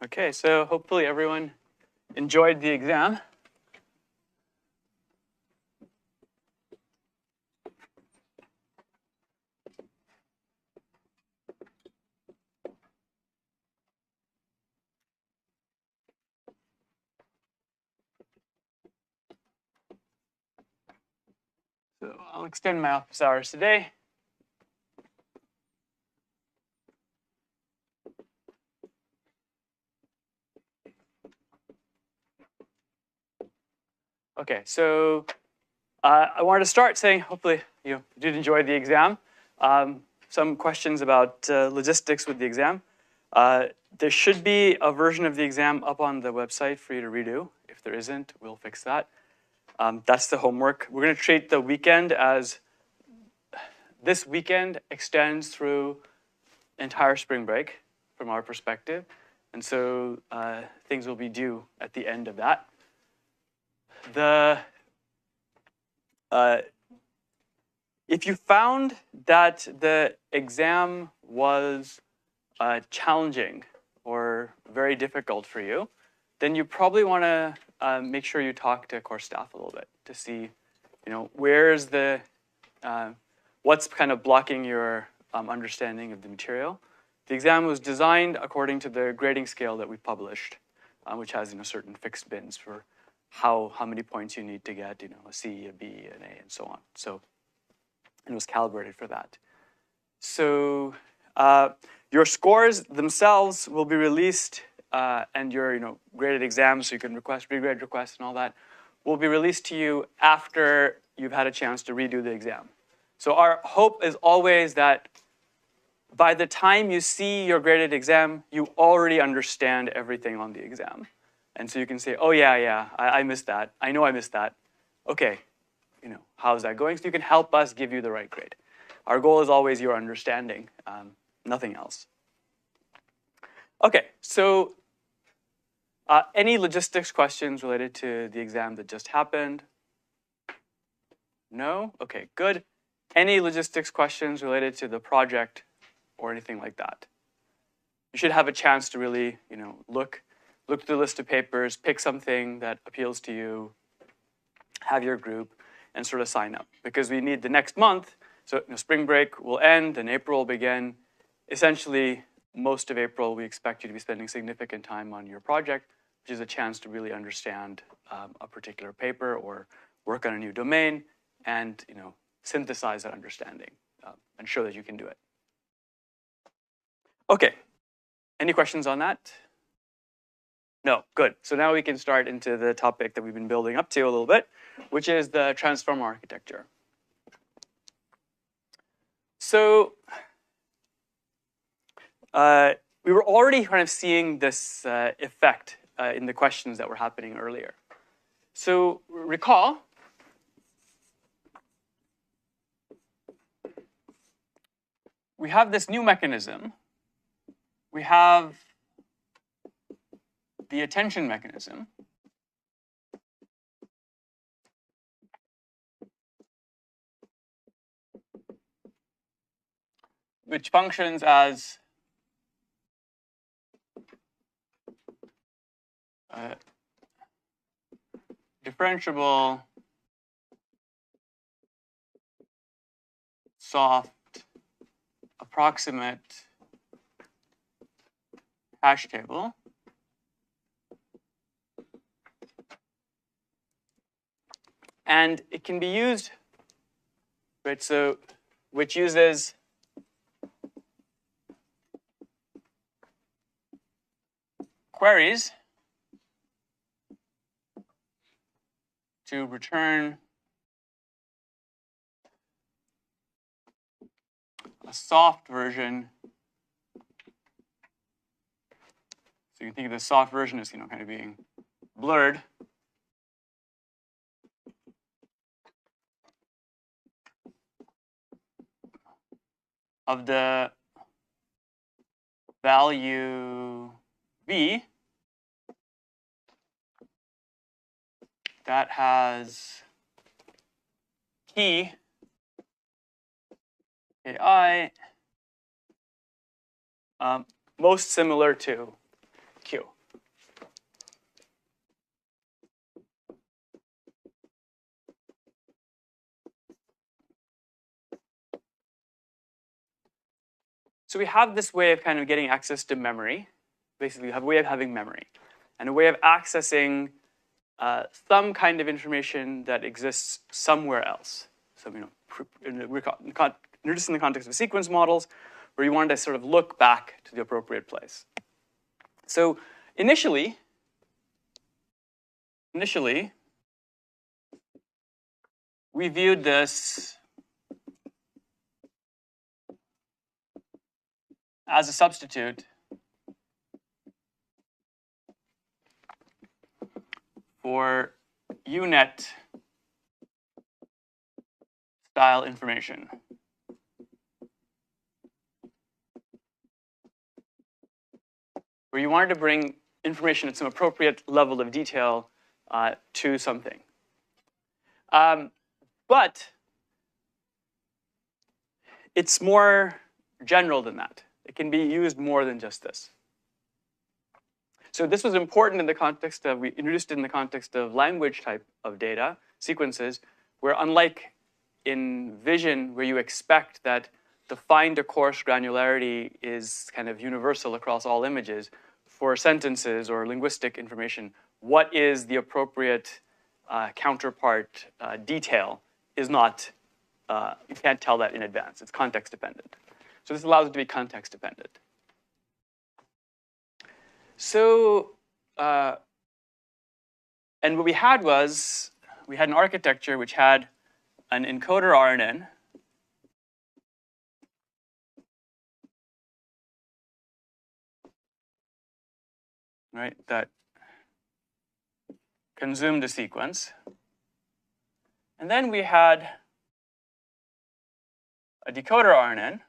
Okay, so hopefully everyone enjoyed the exam. So I'll extend my office hours today. Okay, so I wanted to start saying hopefully you did enjoy the exam. Some questions about logistics with the exam. There should be a version of the exam up on the website for you to redo. If there isn't, we'll fix that. That's the homework. We're going to treat the weekend as this weekend extends through entire spring break from our perspective. And so things will be due at the end of that. If you found that the exam was challenging or very difficult for you, then you probably want to make sure you talk to course staff a little bit to see, where's the, what's kind of blocking your understanding of the material. The exam was designed according to the grading scale that we published, which has certain fixed bins for how many points you need to get, a C, a B, an A, and so on. So it was calibrated for that. So your scores themselves will be released, and your graded exams, so you can request regrade requests and all that, will be released to you after you've had a chance to redo the exam. So our hope is always that by the time you see your graded exam, you already understand everything on the exam. And so you can say, oh, yeah, I missed that. I know I missed that. Okay, how's that going? So you can help us give you the right grade. Our goal is always your understanding, nothing else. Okay, so any logistics questions related to the exam that just happened? No? Okay, good. Any logistics questions related to the project or anything like that? You should have a chance to really, look through the list of papers, pick something that appeals to you, have your group, and sort of sign up. Because we need the next month, so spring break will end and April will begin. Essentially, most of April, we expect you to be spending significant time on your project, which is a chance to really understand a particular paper or work on a new domain and synthesize that understanding and show that you can do it. Okay, any questions on that? No, good. So now we can start into the topic that we've been building up to a little bit, which is the transformer architecture. So we were already kind of seeing this effect in the questions that were happening earlier. So recall, we have this new mechanism. We have the attention mechanism. Which functions as differentiable, soft, approximate hash table. And it can be used, right, so which uses queries to return a soft version. So you can think of the soft version as kind of being blurred. Of the value v that has key ki most similar to q. So we have this way of kind of getting access to memory. Basically, we have a way of having memory and a way of accessing some kind of information that exists somewhere else. So, we're introduced in the context of sequence models, where you wanted to sort of look back to the appropriate place. So initially, we viewed this as a substitute for UNet style information. Where you wanted to bring information at some appropriate level of detail to something. But it's more general than that. It can be used more than just this. So this was important in the context of, we introduced it in the context of language type of data, sequences, where unlike in vision, where you expect that the fine to coarse granularity is kind of universal across all images, for sentences or linguistic information, what is the appropriate counterpart detail is not, you can't tell that in advance. It's context dependent. So this allows it to be context dependent. So, and what we had was, we had an architecture which had an encoder RNN, right, that consumed a sequence. And then we had a decoder RNN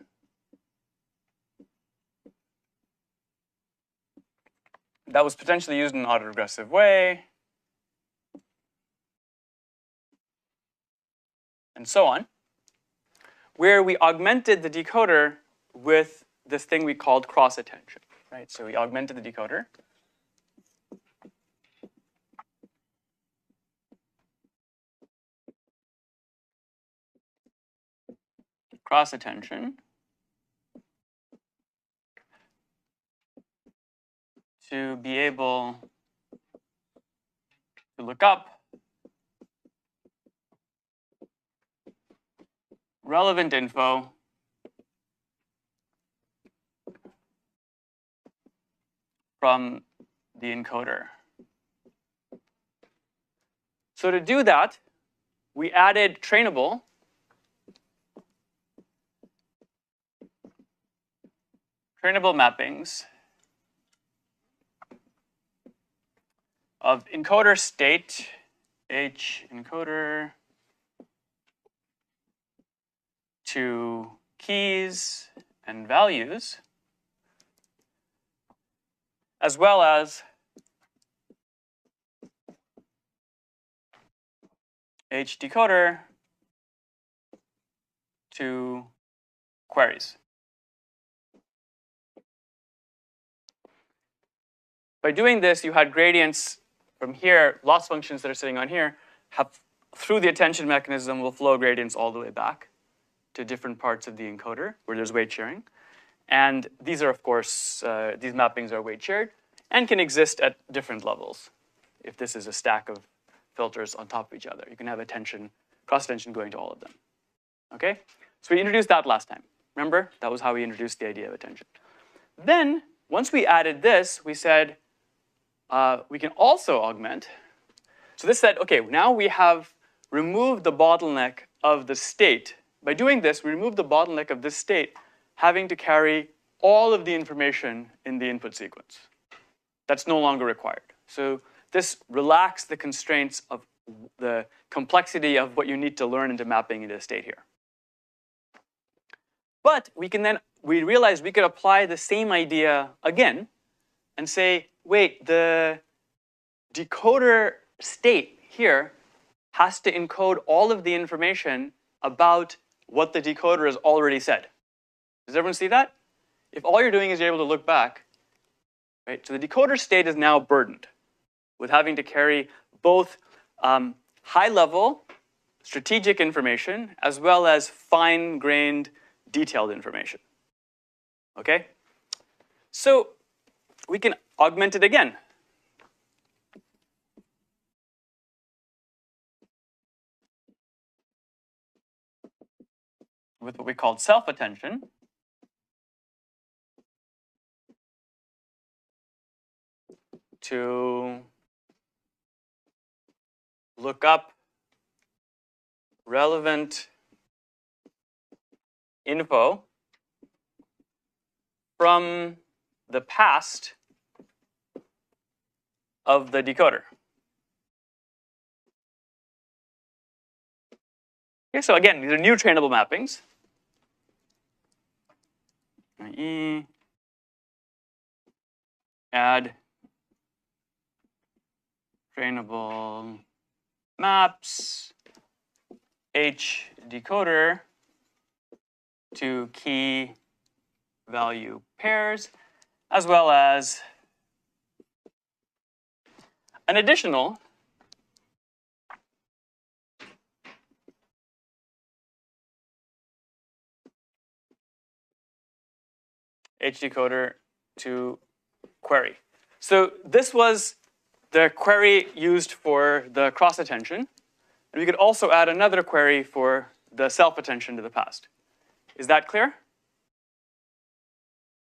that was potentially used in an autoregressive way, and so on, where we augmented the decoder with this thing we called cross-attention, right? So we augmented the decoder. Cross-attention to be able to look up relevant info from the encoder. So to do that, we added trainable mappings of encoder state, H encoder, to keys and values, as well as H decoder to queries. By doing this, you had gradients from here, loss functions that are sitting on here, have, through the attention mechanism, will flow gradients all the way back to different parts of the encoder where there's weight sharing. And these are, of course, these mappings are weight shared and can exist at different levels. If this is a stack of filters on top of each other, you can have attention, cross-attention going to all of them. Okay? So we introduced that last time. Remember? That was how we introduced the idea of attention. Then, once we added this, we said, we can also augment. So this said, okay, now we have removed the bottleneck of the state. By doing this, we remove the bottleneck of this state having to carry all of the information in the input sequence. That's no longer required. So this relaxed the constraints of the complexity of what you need to learn into mapping into a state here. But we realized we could apply the same idea again and say, wait, the decoder state here has to encode all of the information about what the decoder has already said. Does everyone see that? If all you're doing is you're able to look back, right? So the decoder state is now burdened with having to carry both high-level strategic information as well as fine-grained detailed information. Okay? So we can augment it again. With what we call self-attention. To look up relevant info from the past of the decoder. Okay, so again, these are new trainable mappings. i.e. add trainable maps H decoder to key value pairs, as well as an additional H decoder to query. So this was the query used for the cross attention. And we could also add another query for the self-attention to the past. Is that clear?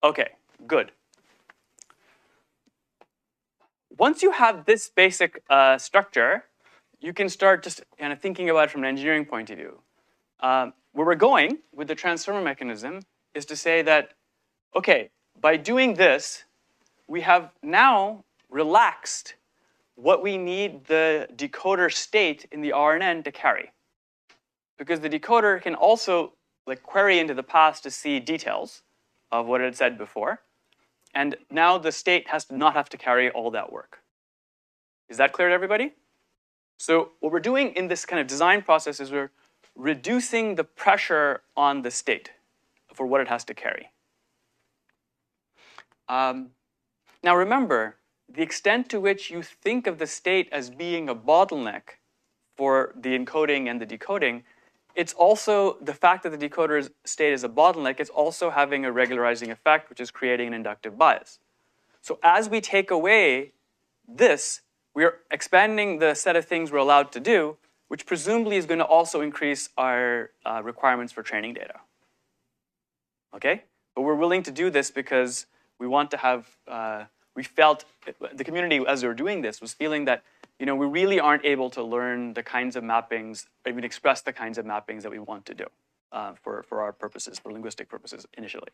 Okay, good. Once you have this basic structure, you can start just kind of thinking about it from an engineering point of view. Where we're going with the transformer mechanism is to say that, okay, by doing this, we have now relaxed what we need the decoder state in the RNN to carry. Because the decoder can also query into the past to see details of what it had said before. And now the state has to not have to carry all that work. Is that clear to everybody? So what we're doing in this kind of design process is we're reducing the pressure on the state for what it has to carry. Now remember, the extent to which you think of the state as being a bottleneck for the encoding and the decoding, it's also the fact that the decoder's state is a bottleneck, it's also having a regularizing effect, which is creating an inductive bias. So as we take away this, we are expanding the set of things we're allowed to do, which presumably is going to also increase our requirements for training data. Okay? But we're willing to do this because we want to have, we felt, the community as we were doing this was feeling that we really aren't able to learn the kinds of mappings, or even express the kinds of mappings that we want to do for our purposes, for linguistic purposes initially.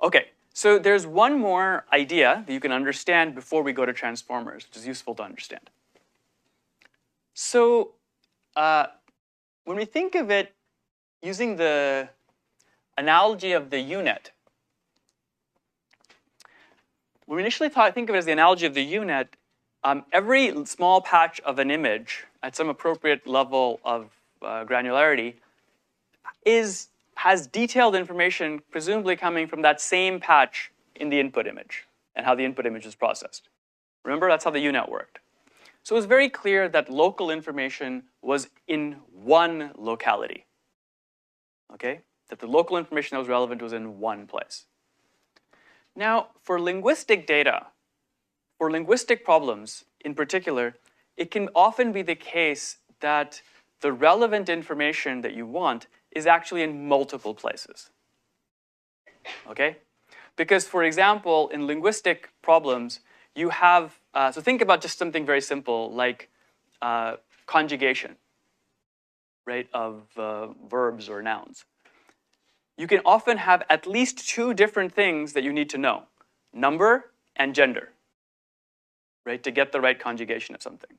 Okay, so there's one more idea that you can understand before we go to transformers, which is useful to understand. So when we think of it using the analogy of the U-net, when we initially think of it as the analogy of the U-net, every small patch of an image at some appropriate level of granularity has detailed information presumably coming from that same patch in the input image and how the input image is processed. Remember, that's how the U-net worked. So it was very clear that local information was in one locality. Okay? That the local information that was relevant was in one place. Now, for linguistic data, for linguistic problems in particular, it can often be the case that the relevant information that you want is actually in multiple places. Okay? Because, for example, in linguistic problems, you have, so think about just something very simple like conjugation, right, of verbs or nouns. You can often have at least two different things that you need to know, number and gender, right, to get the right conjugation of something.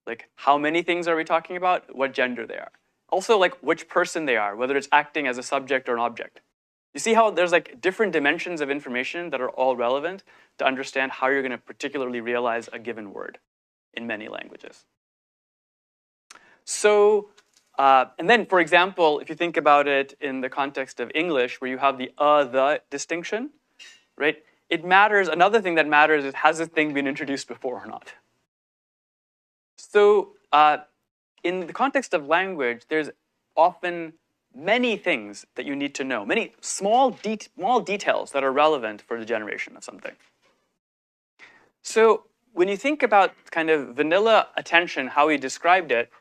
Like, how many things are we talking about? What gender they are. Also, like, which person they are, whether it's acting as a subject or an object. You see how there's different dimensions of information that are all relevant to understand how you're going to particularly realize a given word in many languages. So, and then, for example, if you think about it in the context of English, where you have the distinction, right? It matters, another thing that matters is, has this thing been introduced before or not? So, in the context of language, there's often many things that you need to know, many small details that are relevant for the generation of something. So when you think about kind of vanilla attention, how we described it,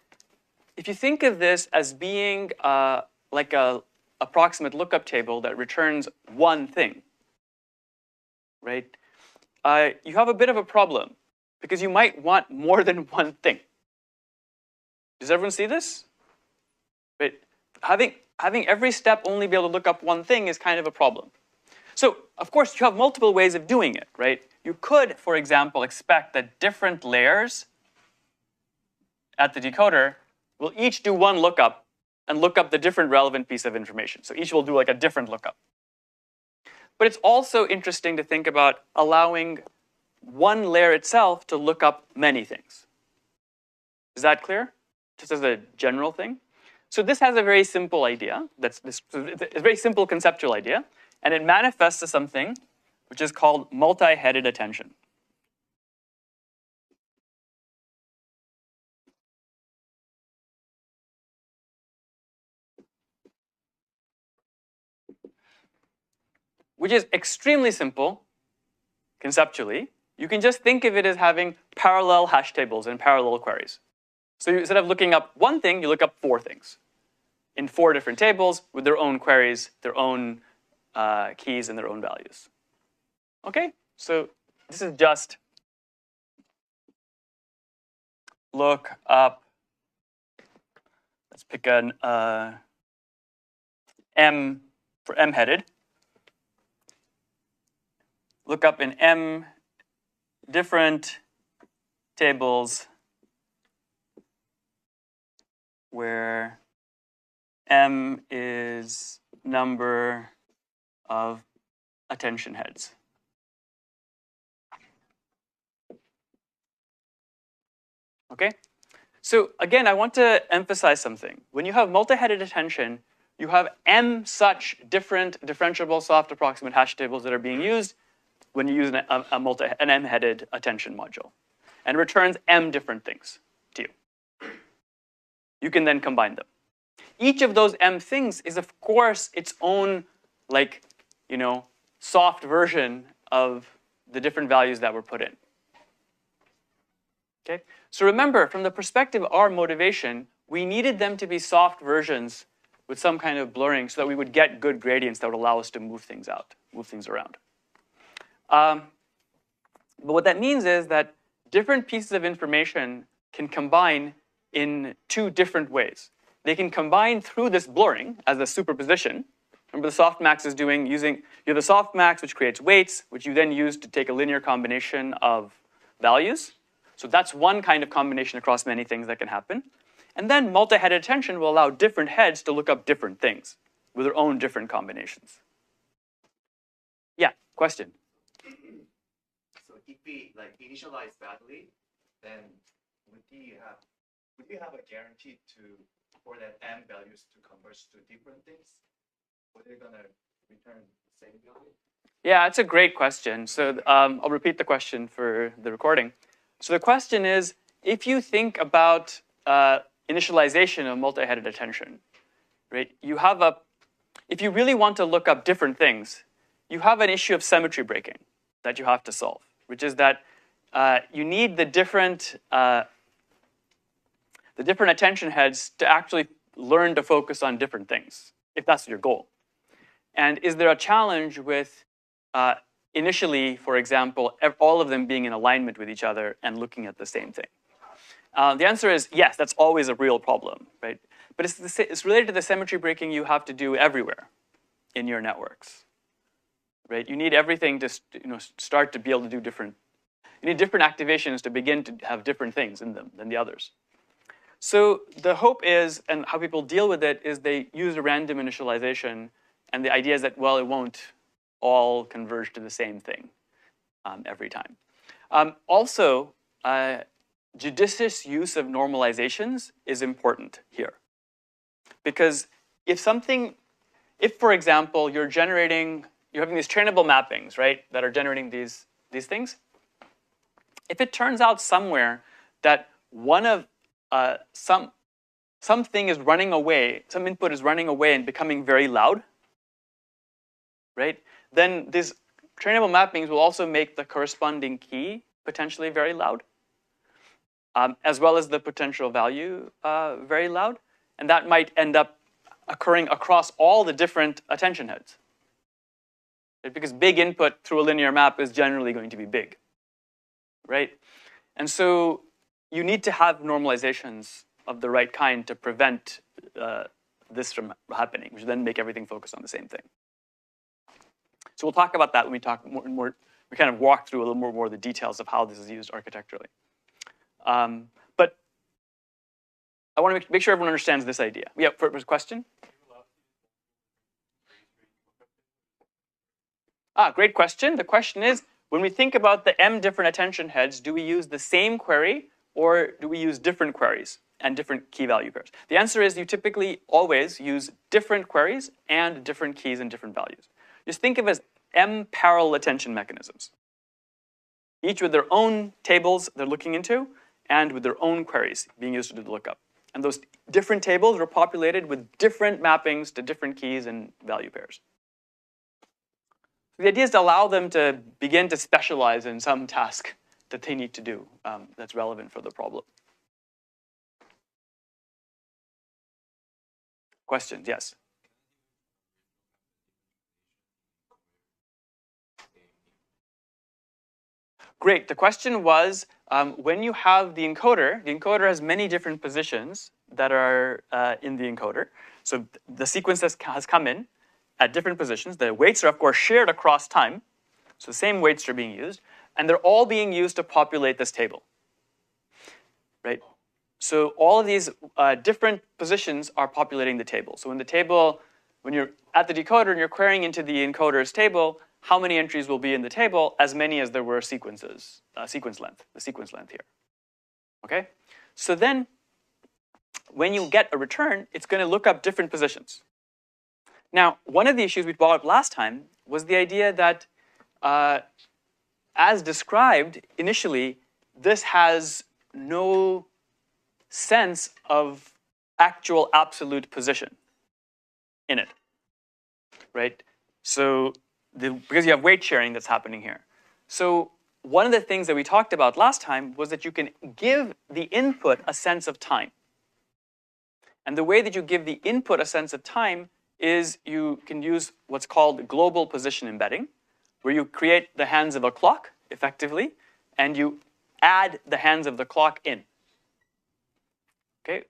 if you think of this as being like a approximate lookup table that returns one thing, right? You have a bit of a problem because you might want more than one thing. Does everyone see this? Right? Having every step only be able to look up one thing is kind of a problem. So, of course, you have multiple ways of doing it, right? You could, for example, expect that different layers at the decoder will each do one lookup and look up the different relevant piece of information. So each will do like a different lookup. But it's also interesting to think about allowing one layer itself to look up many things. Is that clear? Just as a general thing. So this has a very simple idea. It's a very simple conceptual idea. And it manifests as something which is called multi-headed attention. Which is extremely simple conceptually. You can just think of it as having parallel hash tables and parallel queries. So instead of looking up one thing, you look up 4 things in 4 different tables with their own queries, their own keys, and their own values. Okay, so this is just look up. Let's pick an M for M-headed. Look up in M different tables where M is number of attention heads. Okay? So again, I want to emphasize something. When you have multi-headed attention, you have M such different differentiable soft approximate hash tables that are being used when you use an M-headed attention module. And it returns M different things to you. You can then combine them. Each of those M things is, of course, its own, like, soft version of the different values that were put in. Okay? So remember, from the perspective of our motivation, we needed them to be soft versions with some kind of blurring so that we would get good gradients that would allow us to move things around. But what that means is that different pieces of information can combine in 2 different ways. They can combine through this blurring as a superposition. Remember the softmax is doing, you have the softmax which creates weights, which you then use to take a linear combination of values. So that's one kind of combination across many things that can happen. And then multi-headed attention will allow different heads to look up different things with their own different combinations. Yeah, question? So if we initialize badly, then would you have a guarantee for that M values to converge to different things? Or they're gonna return the same value? Yeah, it's a great question. So I'll repeat the question for the recording. So the question is, if you think about initialization of multi-headed attention, right? If you really want to look up different things, you have an issue of symmetry breaking that you have to solve, which is that you need the different attention heads to actually learn to focus on different things, if that's your goal. And is there a challenge with initially, for example, all of them being in alignment with each other and looking at the same thing? The answer is yes, that's always a real problem, right? But it's related to the symmetry breaking you have to do everywhere in your networks, right? You need everything to start to be able to do different. You need different activations to begin to have different things in them than the others. So the hope is, and how people deal with it, is they use a random initialization, and the idea is that, well, it won't all converge to the same thing every time. Also, judicious use of normalizations is important here. Because if, for example, you're having these trainable mappings, right, that are generating these things, if it turns out somewhere that one of something is running away, some input is running away and becoming very loud, right? Then these trainable mappings will also make the corresponding key potentially very loud, as well as the potential value very loud. And that might end up occurring across all the different attention heads. Right? Because big input through a linear map is generally going to be big, right? And so you need to have normalizations of the right kind to prevent this from happening, which then make everything focus on the same thing. So we'll talk about that when we talk more and more. We kind of walk through a little more of the details of how this is used architecturally. But I want to make sure everyone understands this idea. Yeah, first question? Great question. The question is, when we think about the m different attention heads, do we use the same query or do we use different queries and different key value pairs? The answer is you typically always use different queries and different keys and different values. Just think of it as m parallel attention mechanisms, each with their own tables they're looking into and with their own queries being used to do the lookup. And those different tables are populated with different mappings to different keys and value pairs. The idea is to allow them to begin to specialize in some task that they need to do that's relevant for the problem. Questions? Yes. Great. The question was, when you have the encoder has many different positions that are in the encoder. So the sequence has come in at different positions. The weights are, of course, shared across time. So the same weights are being used. And they're all being used to populate this table, right? So all of these different positions are populating the table. So in the table, when you're at the decoder and you're querying into the encoder's table, how many entries will be in the table? As many as there were sequences, the sequence length here. Okay? So then, when you get a return, it's going to look up different positions. Now, one of the issues we brought up last time was the idea that, as described initially, this has no sense of actual absolute position in it, right? So because you have weight sharing that's happening here. So one of the things that we talked about last time was that you can give the input a sense of time. And the way that you give the input a sense of time is you can use what's called global position embedding, where you create the hands of a clock, effectively, and you add the hands of the clock in. Okay?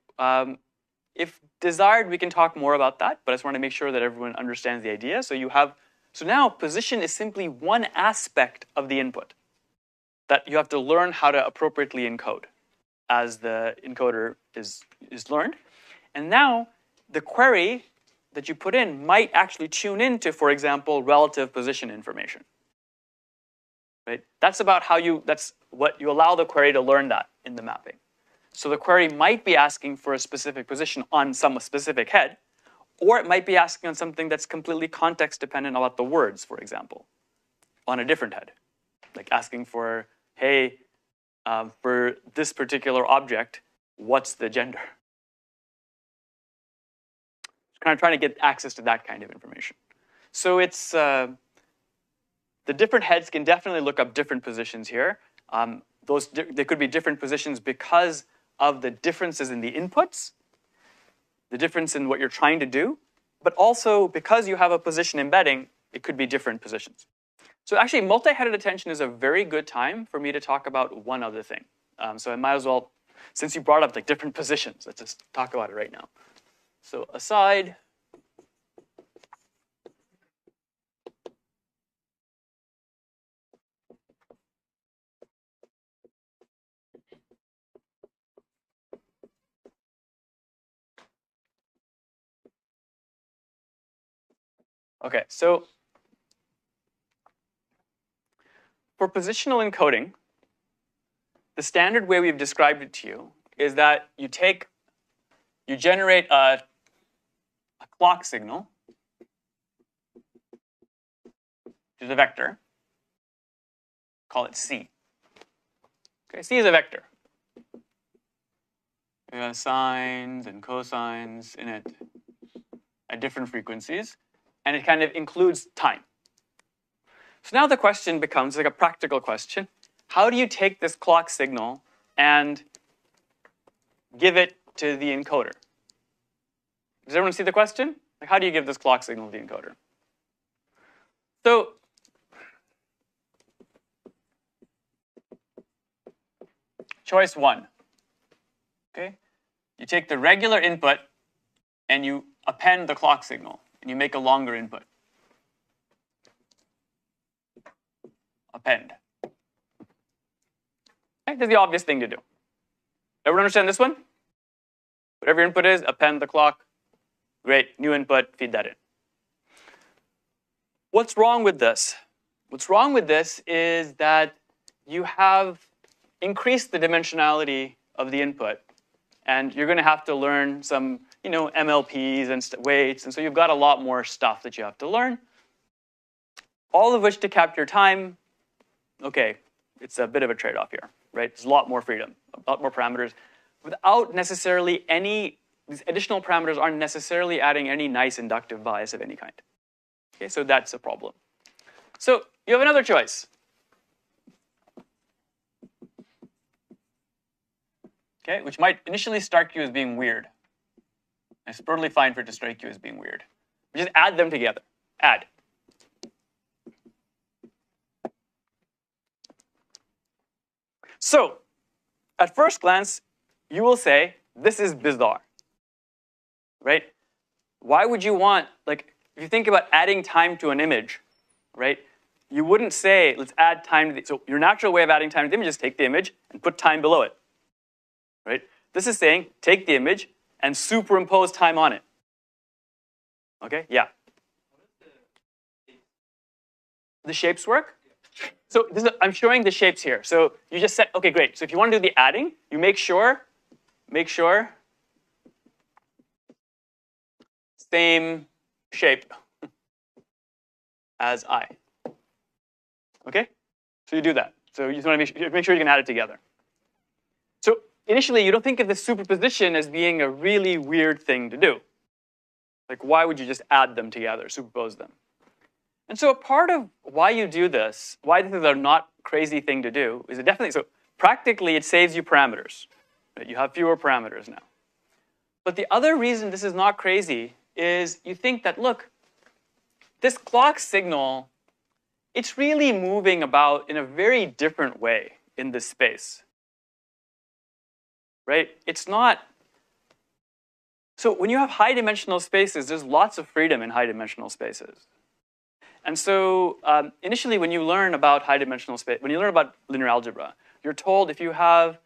If desired, we can talk more about that, but I just want to make sure that everyone understands the idea. So now position is simply one aspect of the input that you have to learn how to appropriately encode as the encoder is learned. And now the query that you put in might actually tune into, for example, relative position information. Right? That's what you allow the query to learn that in the mapping. So the query might be asking for a specific position on some specific head, or it might be asking on something that's completely context dependent about the words, for example, on a different head. Like asking for, hey, for this particular object, what's the gender? Kind of trying to get access to that kind of information. So it's, the different heads can definitely look up different positions here. They could be different positions because of the differences in the inputs, the difference in what you're trying to do, but also because you have a position embedding, it could be different positions. So actually, multi-headed attention is a very good time for me to talk about one other thing. So I might as well, since you brought up like different positions, let's just talk about it right now. So aside, okay, so for positional encoding, the standard way we've described it to you is that you generate a clock signal, which is a vector, call it C. Okay, C is a vector. sines and cosines in it at different frequencies, and it kind of includes time. So now the question becomes like a practical question. How do you take this clock signal and give it to the encoder? Does everyone see the question? Like, how do you give this clock signal to the encoder? So choice one, okay? You take the regular input and you append the clock signal, and you make a longer input. Append. Okay, that's the obvious thing to do. Everyone understand this one? Whatever your input is, append the clock. Great, new input, feed that in. What's wrong with this? What's wrong with this is that you have increased the dimensionality of the input, and you're going to have to learn some, MLPs and weights, and so you've got a lot more stuff that you have to learn. All of which to capture time. Okay, it's a bit of a trade-off here, right? There's a lot more freedom, a lot more parameters, without necessarily these additional parameters aren't necessarily adding any nice inductive bias of any kind. Okay, so that's a problem. So you have another choice. Okay, which might initially strike you as being weird. It's totally fine for it to strike you as being weird. We just add them together. Add. So, at first glance, you will say, this is bizarre, right? Why would you want, like, if you think about adding time to an image, right? You wouldn't say, let's add time to so your natural way of adding time to the image is take the image and put time below it, right? This is saying, take the image and superimpose time on it. Okay, yeah. The shapes work? So I'm showing the shapes here. So you just set, okay, great. So if you want to do the adding, you make sure, same shape as I. Okay? So you do that. So you just want to make sure you can add it together. So initially, you don't think of this superposition as being a really weird thing to do. Like, why would you just add them together, superpose them? And so a part of why you do this, why this is a not crazy thing to do, is it definitely, so practically it saves you parameters. Right? You have fewer parameters now. But the other reason this is not crazy is you think that, look, this clock signal, it's really moving about in a very different way in this space. Right? It's not, so when you have high dimensional spaces, there's lots of freedom in high dimensional spaces. And so initially when you learn about high dimensional space, when you learn about linear algebra, you're told if you have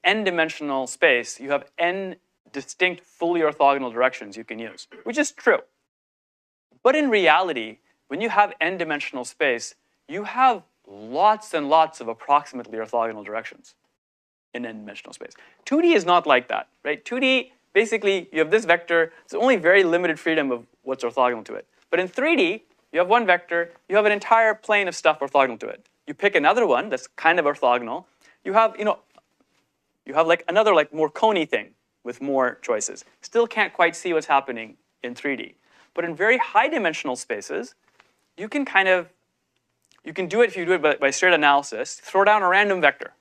n-dimensional space, you have n distinct fully orthogonal directions you can use, which is true. But in reality, when you have n-dimensional space, you have lots and lots of approximately orthogonal directions in n-dimensional space. 2D is not like that, right? 2D, basically, you have this vector. There's only very limited freedom of what's orthogonal to it. But in 3D, you have one vector. You have an entire plane of stuff orthogonal to it. You pick another one that's kind of orthogonal. You have, like another like more coney thing with more choices. Still can't quite see what's happening in 3D. But in very high dimensional spaces, you can do it if you do it by straight analysis. Throw down a random vector,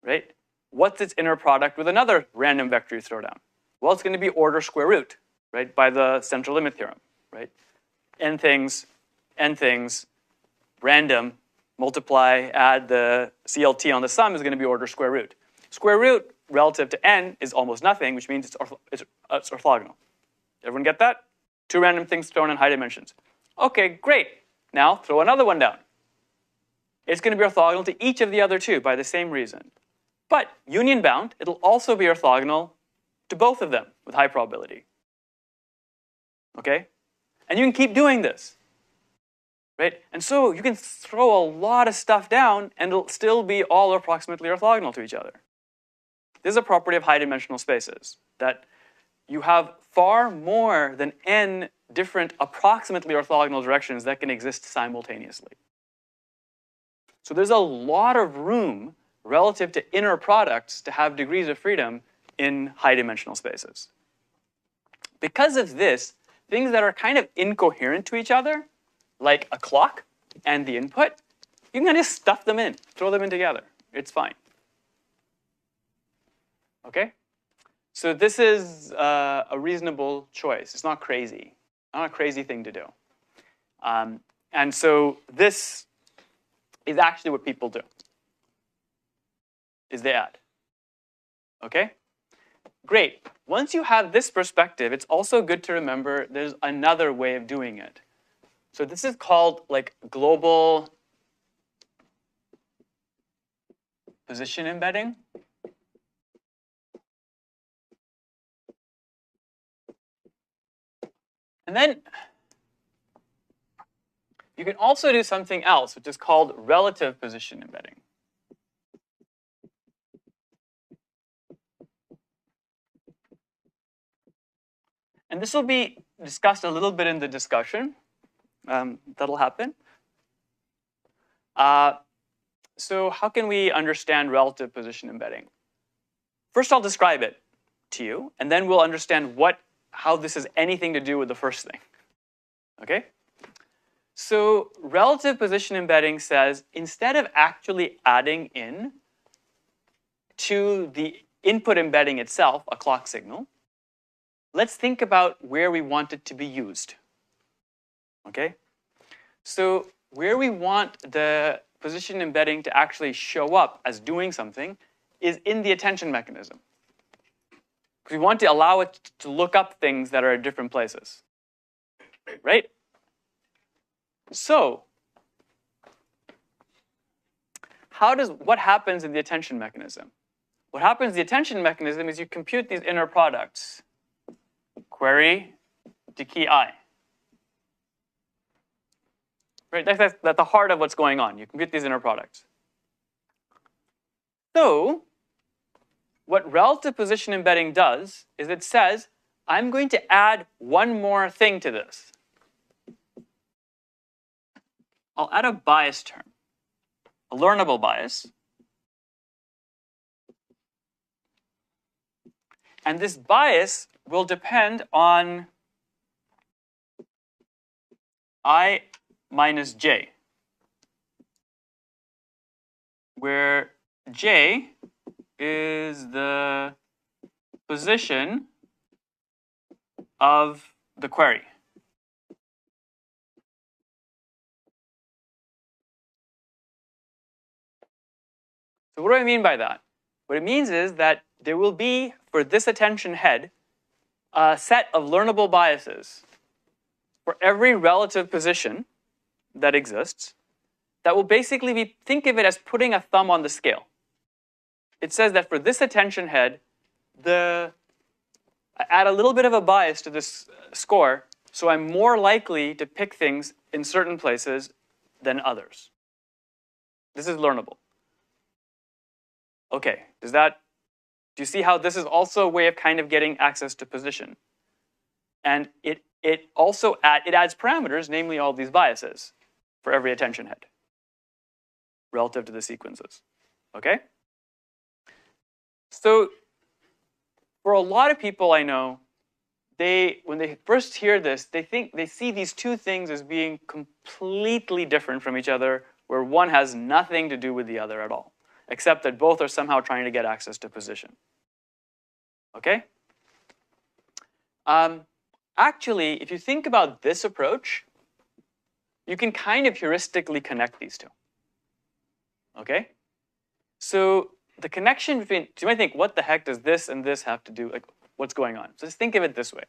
right? What's its inner product with another random vector you throw down? Well, it's going to be order square root, right, by the central limit theorem, right? n things, random, multiply, add the CLT on the sum is going to be order square root. Square root relative to n is almost nothing, which means it's orthogonal. Everyone get that? Two random things thrown in high dimensions. Okay, great. Now throw another one down. It's going to be orthogonal to each of the other two by the same reason. But union bound, it'll also be orthogonal to both of them with high probability. Okay? And you can keep doing this. Right? And so you can throw a lot of stuff down and it'll still be all approximately orthogonal to each other. This is a property of high dimensional spaces, that you have far more than n different approximately orthogonal directions that can exist simultaneously. So there's a lot of room relative to inner products to have degrees of freedom in high-dimensional spaces. Because of this, things that are kind of incoherent to each other, like a clock and the input, you can kind of stuff them in, throw them in together. It's fine. Okay? So this is a reasonable choice. It's not crazy. Not a crazy thing to do. And so this is actually what people do, is they add. Okay? Great. Once you have this perspective, it's also good to remember there's another way of doing it. So this is called like global position embedding. And then you can also do something else, which is called relative position embedding. And this will be discussed a little bit in the discussion. That'll happen. So how can we understand relative position embedding? First, I'll describe it to you, and then we'll understand how this has anything to do with the first thing. Okay? So relative position embedding says, instead of actually adding in to the input embedding itself, a clock signal, let's think about where we want it to be used. Okay? So where we want the position embedding to actually show up as doing something is in the attention mechanism. Because we want to allow it to look up things that are at different places. Right? So what happens in the attention mechanism? What happens in the attention mechanism is you compute these inner products. Query to key I. Right? That's the heart of what's going on. You compute these inner products. So what relative position embedding does is it says, I'm going to add one more thing to this. I'll add a bias term, a learnable bias. And this bias will depend on I minus j, where j is the position of the query. So what do I mean by that? What it means is that there will be, for this attention head, a set of learnable biases for every relative position that exists that will basically be, think of it as putting a thumb on the scale. It says that for this attention head, I add a little bit of a bias to this score, so I'm more likely to pick things in certain places than others. This is learnable. Okay, do you see how this is also a way of kind of getting access to position? And it also adds parameters, namely all these biases, for every attention head, relative to the sequences. Okay? So for a lot of people I know, when they first hear this, they see these two things as being completely different from each other, where one has nothing to do with the other at all, except that both are somehow trying to get access to position. Okay? Actually, if you think about this approach, you can kind of heuristically connect these two. Okay? So the connection between, so you might think, what the heck does this and this have to do, like, what's going on? So just think of it this way.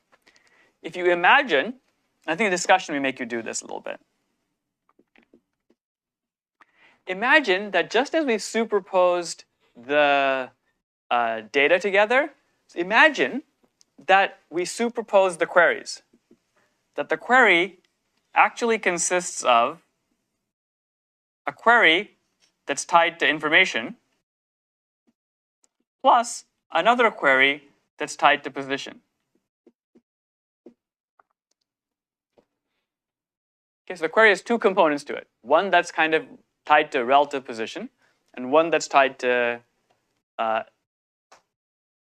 If you imagine, I think the discussion will make you do this a little bit. Imagine that just as we've superposed the data together, imagine that we superpose the queries. That the query actually consists of a query that's tied to information plus another query that's tied to position. Okay, so the query has two components to it. One that's kind of tied to relative position, and one that's tied to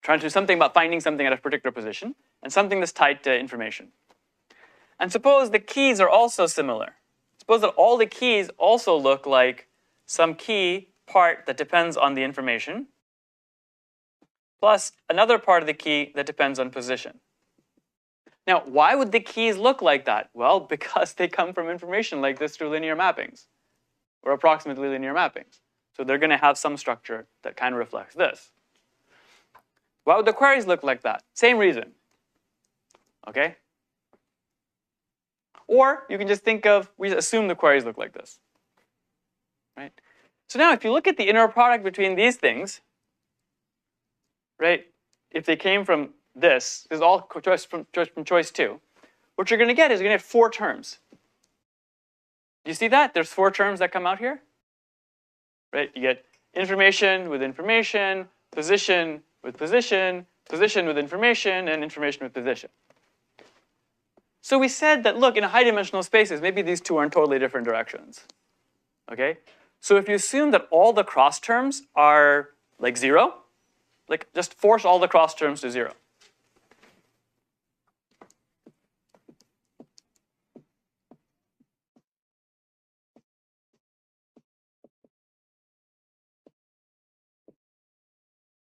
trying to do something about finding something at a particular position, and something that's tied to information. And suppose the keys are also similar. Suppose that all the keys also look like some key part that depends on the information, plus another part of the key that depends on position. Now, why would the keys look like that? Well, because they come from information like this through linear mappings, or approximately linear mappings. So they're going to have some structure that kind of reflects this. Why would the queries look like that? Same reason. Okay? Or you can just think of, we assume the queries look like this. Right? So now if you look at the inner product between these things, right, if they came from this is all choice from choice 2, what you're going to get is you're going to get 4 terms. Do you see that? There's 4 terms that come out here. Right? You get information with information, position with position, position with information, and information with position. So we said that, look, in high-dimensional spaces, maybe these two are in totally different directions. Okay? So if you assume that all the cross terms are like 0, like just force all the cross terms to 0.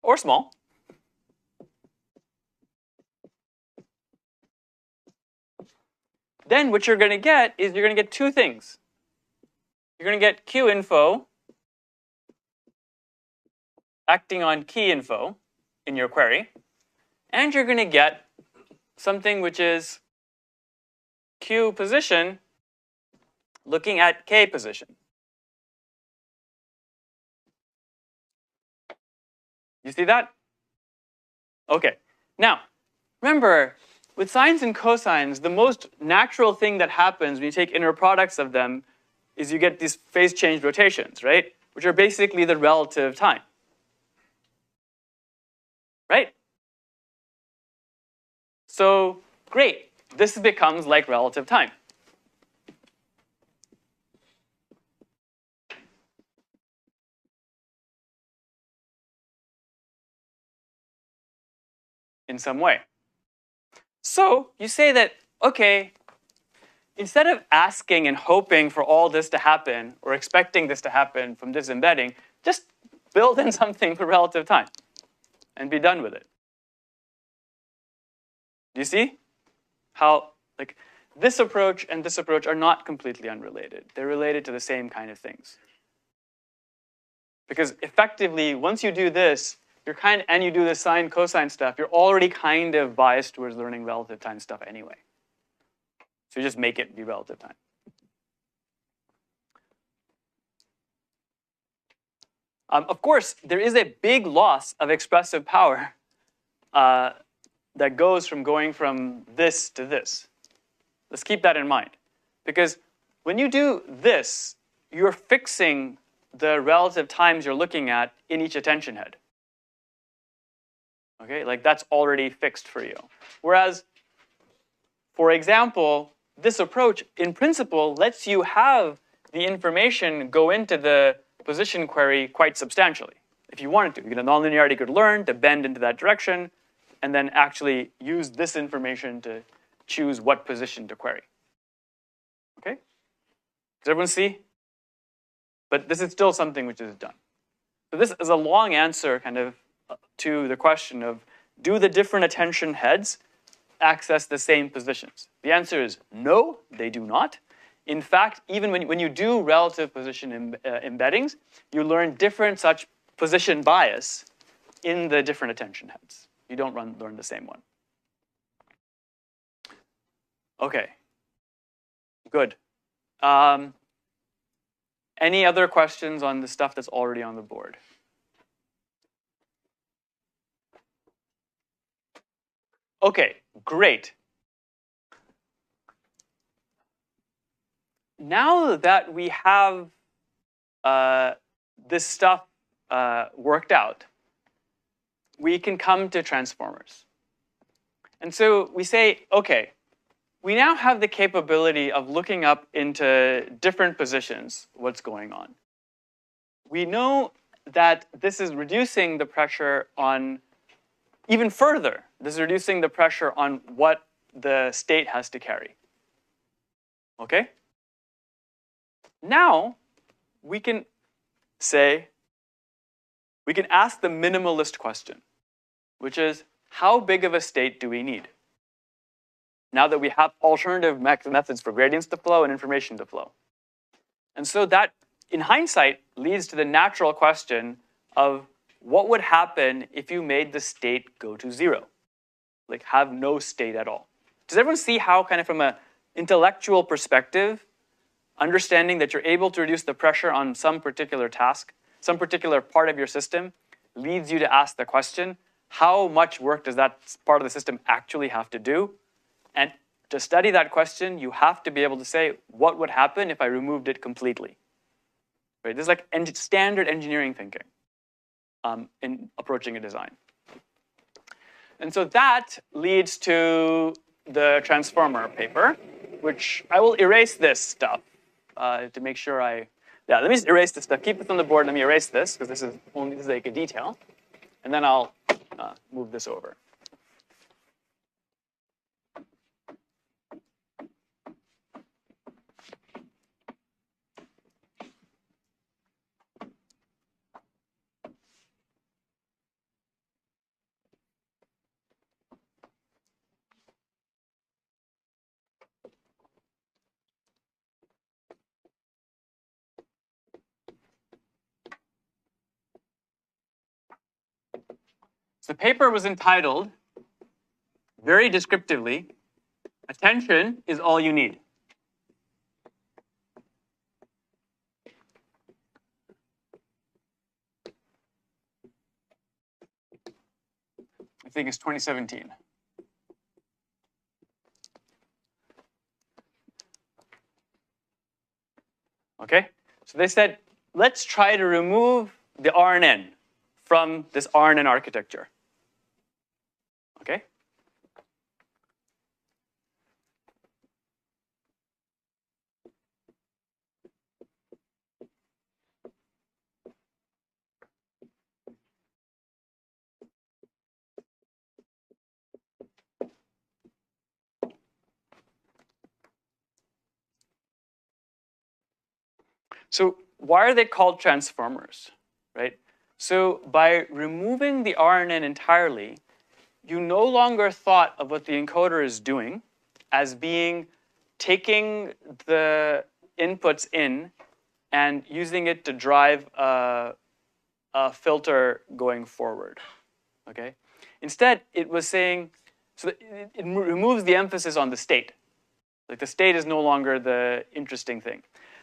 Or small. Then what you're going to get is you're going to get 2 things. You're going to get Q info acting on key info in your query, and you're going to get something which is Q position looking at K position. You see that? Okay. Now, remember, with sines and cosines, the most natural thing that happens when you take inner products of them is you get these phase change rotations, right? Which are basically the relative time. Right? So, great. This becomes like relative time. In some way. So, you say that, okay, instead of asking and hoping for all this to happen, or expecting this to happen from this embedding, just build in something for relative time and be done with it. Do you see how, like, this approach and this approach are not completely unrelated? They're related to the same kind of things. Because effectively, once you do this, and you do the sine cosine stuff, you're already kind of biased towards learning relative time stuff anyway. So you just make it be relative time. Of course, there is a big loss of expressive power that goes from going from this to this. Let's keep that in mind. Because when you do this, you're fixing the relative times you're looking at in each attention head. Okay, like that's already fixed for you. Whereas, for example, this approach, in principle, lets you have the information go into the position query quite substantially. If you wanted to, you get a nonlinearity could learn to bend into that direction, and then actually use this information to choose what position to query. Okay? Does everyone see? But this is still something which is done. So this is a long answer kind of to the question of, do the different attention heads access the same positions? The answer is no, they do not. In fact, even when you do relative position embeddings, you learn different such position bias in the different attention heads. You don't learn the same one. Okay, good. Any other questions on the stuff that's already on the board? Okay, great. Now that we have this stuff worked out, we can come to transformers. And so we say, okay, we now have the capability of looking up into different positions what's going on. We know that this is reducing the pressure on even further, this is reducing the pressure on what the state has to carry. Okay? Now, we can ask the minimalist question, which is, how big of a state do we need? Now that we have alternative methods for gradients to flow and information to flow. And so that, in hindsight, leads to the natural question of what would happen if you made the state go to 0? Like have no state at all. Does everyone see how, kind of from an intellectual perspective, understanding that you're able to reduce the pressure on some particular task, some particular part of your system, leads you to ask the question, how much work does that part of the system actually have to do? And to study that question, you have to be able to say, what would happen if I removed it completely? Right? This is like standard engineering thinking in approaching a design. And so that leads to the transformer paper, which I will erase this stuff to make sure let me just erase this stuff. Keep this on the board. Let me erase this, because this is like a detail. And then I'll move this over. So the paper was entitled, very descriptively, "Attention is all you need." I think it's 2017. Okay? So they said, let's try to remove the RNN from this RNN architecture. Okay? So why are they called transformers, right? So by removing the RNN entirely, you no longer thought of what the encoder is doing as being taking the inputs in and using it to drive a filter going forward, okay? Instead, it was saying, so it removes the emphasis on the state. Like the state is no longer the interesting thing.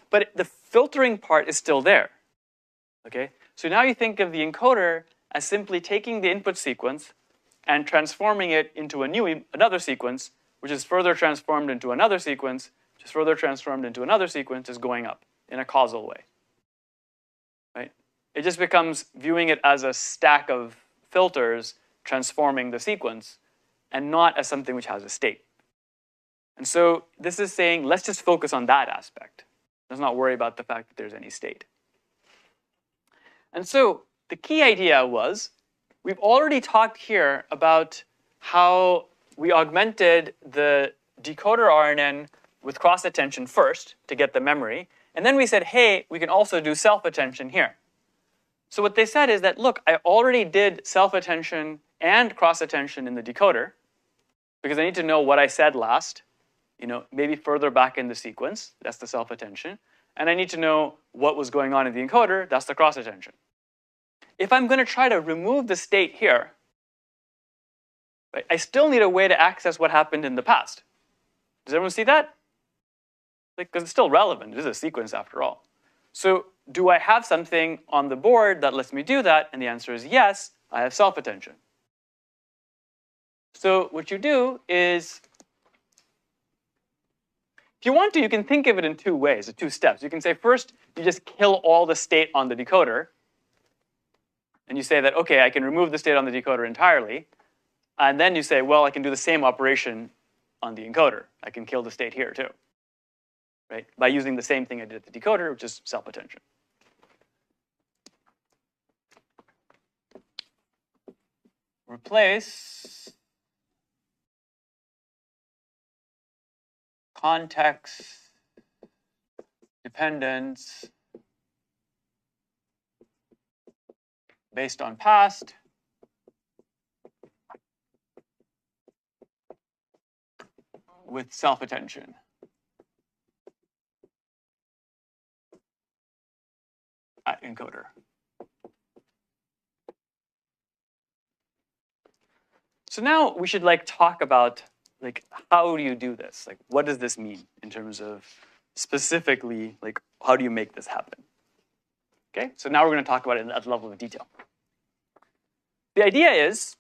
But the filtering part is still there, okay? So now you think of the encoder as simply taking the input sequence and transforming it into another sequence, which is further transformed into another sequence, which is further transformed into another sequence, is going up in a causal way, right? It just becomes viewing it as a stack of filters transforming the sequence and not as something which has a state. And so this is saying, let's just focus on that aspect. Let's not worry about the fact that there's any state. And so the key idea was, we've already talked here about how we augmented the decoder RNN with cross-attention first to get the memory. And then we said, hey, we can also do self-attention here. So what they said is that, look, I already did self-attention and cross-attention in the decoder, because I need to know what I said last, maybe further back in the sequence, that's the self-attention. And I need to know what was going on in the encoder, that's the cross-attention. If I'm going to try to remove the state here, right, I still need a way to access what happened in the past. Does everyone see that? Because it's still relevant. It is a sequence after all. So do I have something on the board that lets me do that? And the answer is yes, I have self-attention. So what you do is, if you want to, you can think of it in two ways, or two steps. You can say, first, you just kill all the state on the decoder. And you say that, OK, I can remove the state on the decoder entirely. And then you say, well, I can do the same operation on the encoder. I can kill the state here, too, right? By using the same thing I did at the decoder, which is self-attention. replace context dependence based on past with self-attention. At encoder. So now we should talk about how do you do this? What does this mean in terms of specifically how do you make this happen? Okay, so now we're going to talk about it at a level of detail. The idea is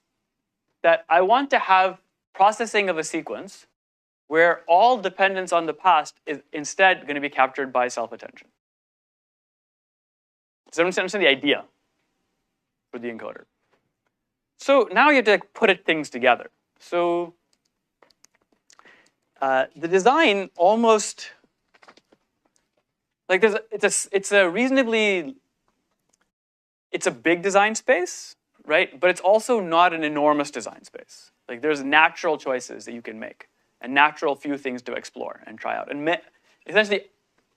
that I want to have processing of a sequence where all dependence on the past is instead going to be captured by self-attention. Does everyone understand the idea for the encoder? So now you have to put things together. So the design almost it's a big design space, right? But it's also not an enormous design space. There's natural choices that you can make, and natural few things to explore and try out. And essentially,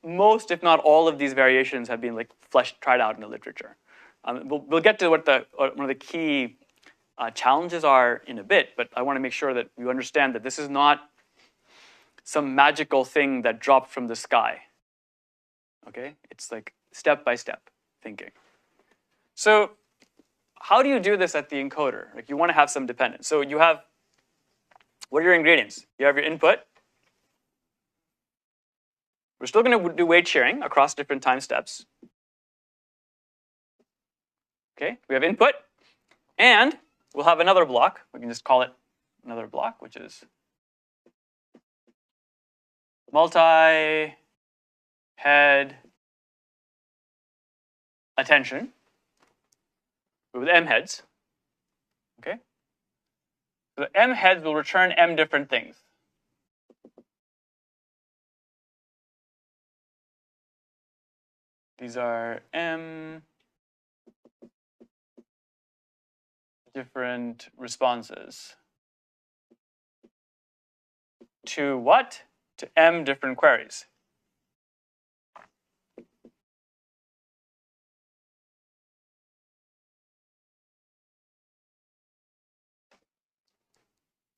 most, if not all, of these variations have been tried out in the literature. We'll get to what one of the key challenges are in a bit, but I want to make sure that you understand that this is not some magical thing that dropped from the sky. Okay, it's step-by-step thinking. So how do you do this at the encoder? You want to have some dependence. So you have, what are your ingredients? You have your input. We're still going to do weight sharing across different time steps. Okay, we have input, and we'll have another block. We can just call it another block, which is multi-head attention with M heads. Okay, so the M heads will return M different things. These are M different responses. To what? To M different queries.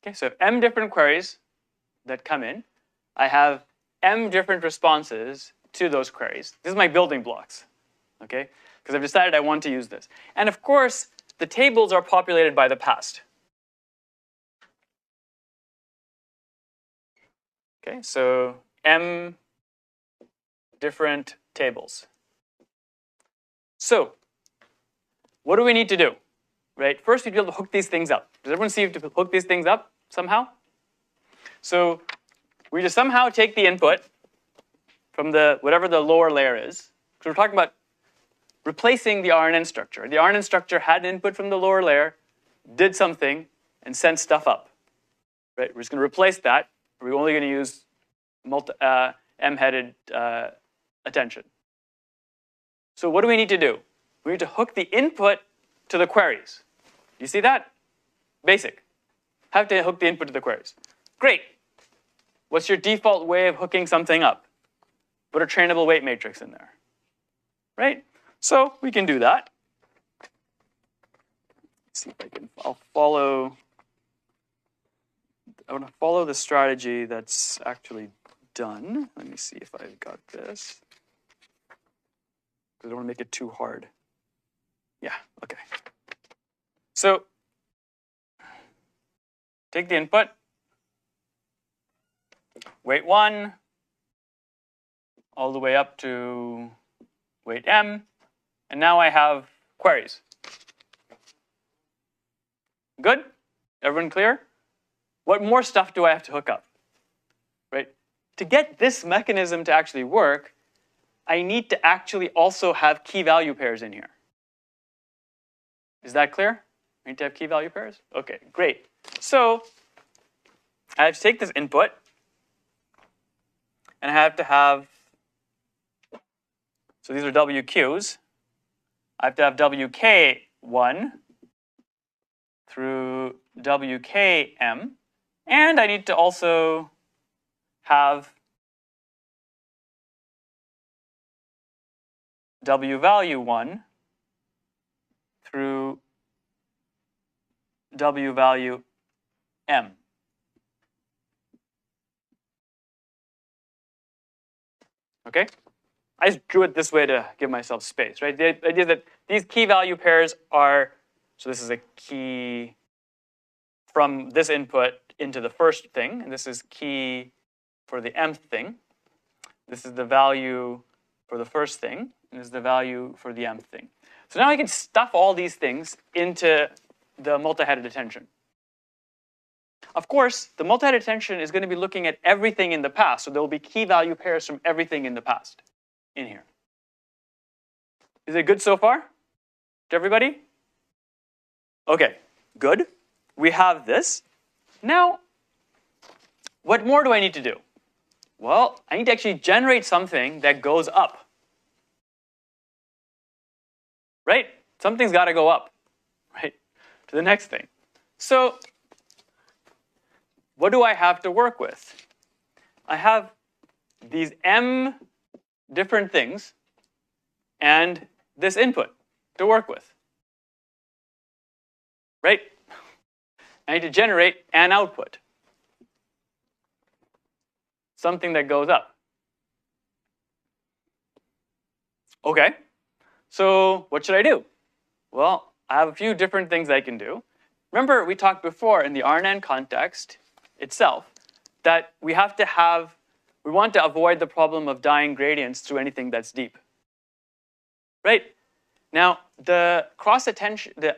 Okay, so M different queries that come in. I have M different responses to those queries. This is my building blocks, okay? Because I've decided I want to use this. And of course, the tables are populated by the past. Okay, so M different tables. So what do we need to do? Right? First, we need to be able to hook these things up. Does everyone see you have to hook these things up somehow? So we just somehow take the input from whatever the lower layer is. Because we're talking about replacing the RNN structure. The RNN structure had an input from the lower layer, did something, and sent stuff up. Right? We're just going to replace that. We're only going to use M-headed attention. So what do we need to do? We need to hook the input to the queries. You see that? Basic. Have to hook the input to the queries. Great. What's your default way of hooking something up? Put a trainable weight matrix in there. Right? So we can do that. Let's see if I'll follow. I want to follow the strategy that's actually done. Let me see if I got this. Because I don't want to make it too hard. Yeah, okay. So take the input, weight 1, all the way up to weight M, and now I have queries. Good? Everyone clear? What more stuff do I have to hook up? Right? To get this mechanism to actually work, I need to actually also have key value pairs in here. Is that clear? I need to have key value pairs? Okay, great. So I have to take this input, and I have to have, so these are WQs. I have to have WK1 through WKM. And I need to also have W value 1 through W value M. Okay? I just drew it this way to give myself space, right? The idea that these key value pairs are, so this is a key from this input into the first thing, and this is key for the mth thing. This is the value for the first thing, and this is the value for the mth thing. So now I can stuff all these things into the multi-headed attention. Of course, the multi-headed attention is going to be looking at everything in the past, so there will be key value pairs from everything in the past in here. Is it good so far? To everybody? Okay, good. We have this. Now, what more do I need to do? Well, I need to actually generate something that goes up. Right? Something's got to go up, right, to the next thing. So what do I have to work with? I have these m different things and this input to work with. Right? I need to generate an output. Something that goes up. Okay. So what should I do? Well, I have a few different things I can do. Remember, we talked before in the RNN context itself that we want to avoid the problem of dying gradients through anything that's deep. Right? Now, the cross-attention, the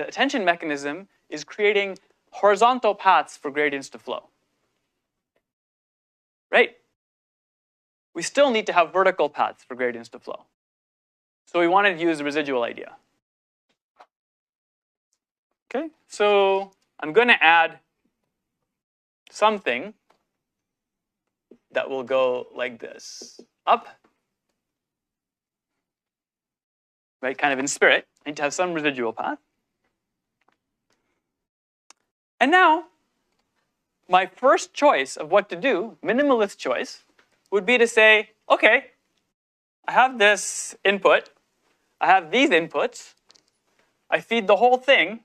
attention mechanism is creating horizontal paths for gradients to flow. Right? We still need to have vertical paths for gradients to flow. So we wanted to use the residual idea. Okay, so I'm going to add something that will go like this. Up. Right, kind of in spirit. I need to have some residual path. And now, my first choice of what to do, minimalist choice, would be to say, okay, I have this input. I have these inputs. I feed the whole thing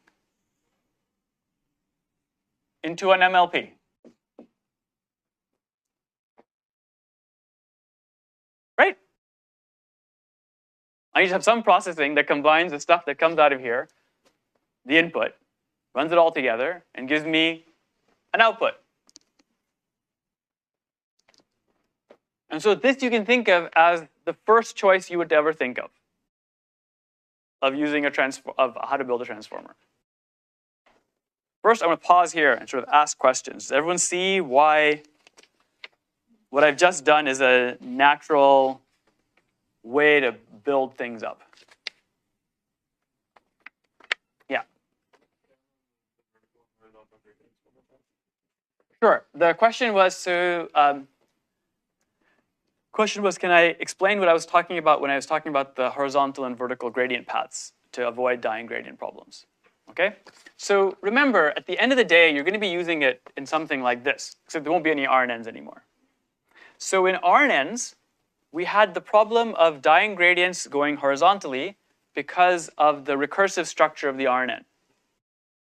into an MLP. Right? I need to have some processing that combines the stuff that comes out of here, the input, runs it all together, and gives me an output. And so this you can think of as the first choice you would ever think of using of how to build a transformer. First, I'm going to pause here and sort of ask questions. Does everyone see why what I've just done is a natural way to build things up? Yeah. Sure. The question was can I explain what I was talking about when I was talking about the horizontal and vertical gradient paths to avoid dying gradient problems? Okay? So remember, at the end of the day, you're going to be using it in something like this, except there won't be any RNNs anymore. So in RNNs, we had the problem of dying gradients going horizontally because of the recursive structure of the RNN.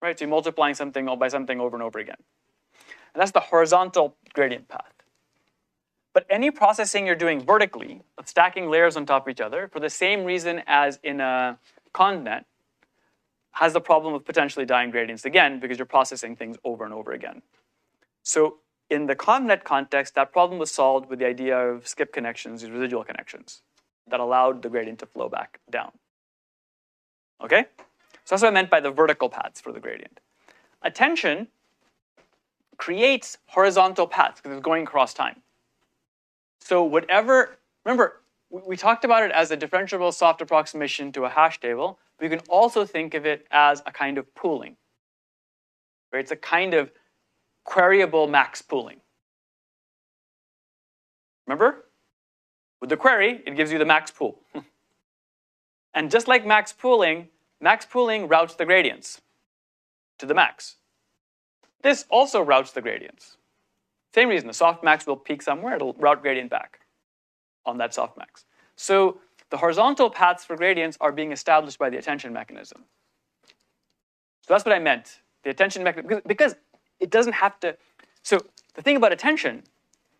Right? So you're multiplying something by something over and over again. And that's the horizontal gradient path. But any processing you're doing vertically, of stacking layers on top of each other, for the same reason as in a convnet, has the problem of potentially dying gradients again, because you're processing things over and over again. So in the convnet context, that problem was solved with the idea of skip connections, these residual connections, that allowed the gradient to flow back down. Okay? So that's what I meant by the vertical paths for the gradient. Attention creates horizontal paths because it's going across time. So whatever, remember, we talked about it as a differentiable soft approximation to a hash table. But you can also think of it as a kind of pooling. Right? It's a kind of queryable max pooling. Remember? With the query, it gives you the max pool. And just like max pooling routes the gradients. to the max. This also routes the gradients. Same reason, the softmax will peak somewhere, it'll route gradient back on that softmax. So the horizontal paths for gradients are being established by the attention mechanism. So that's what I meant. The attention mechanism, because it doesn't have to. So the thing about attention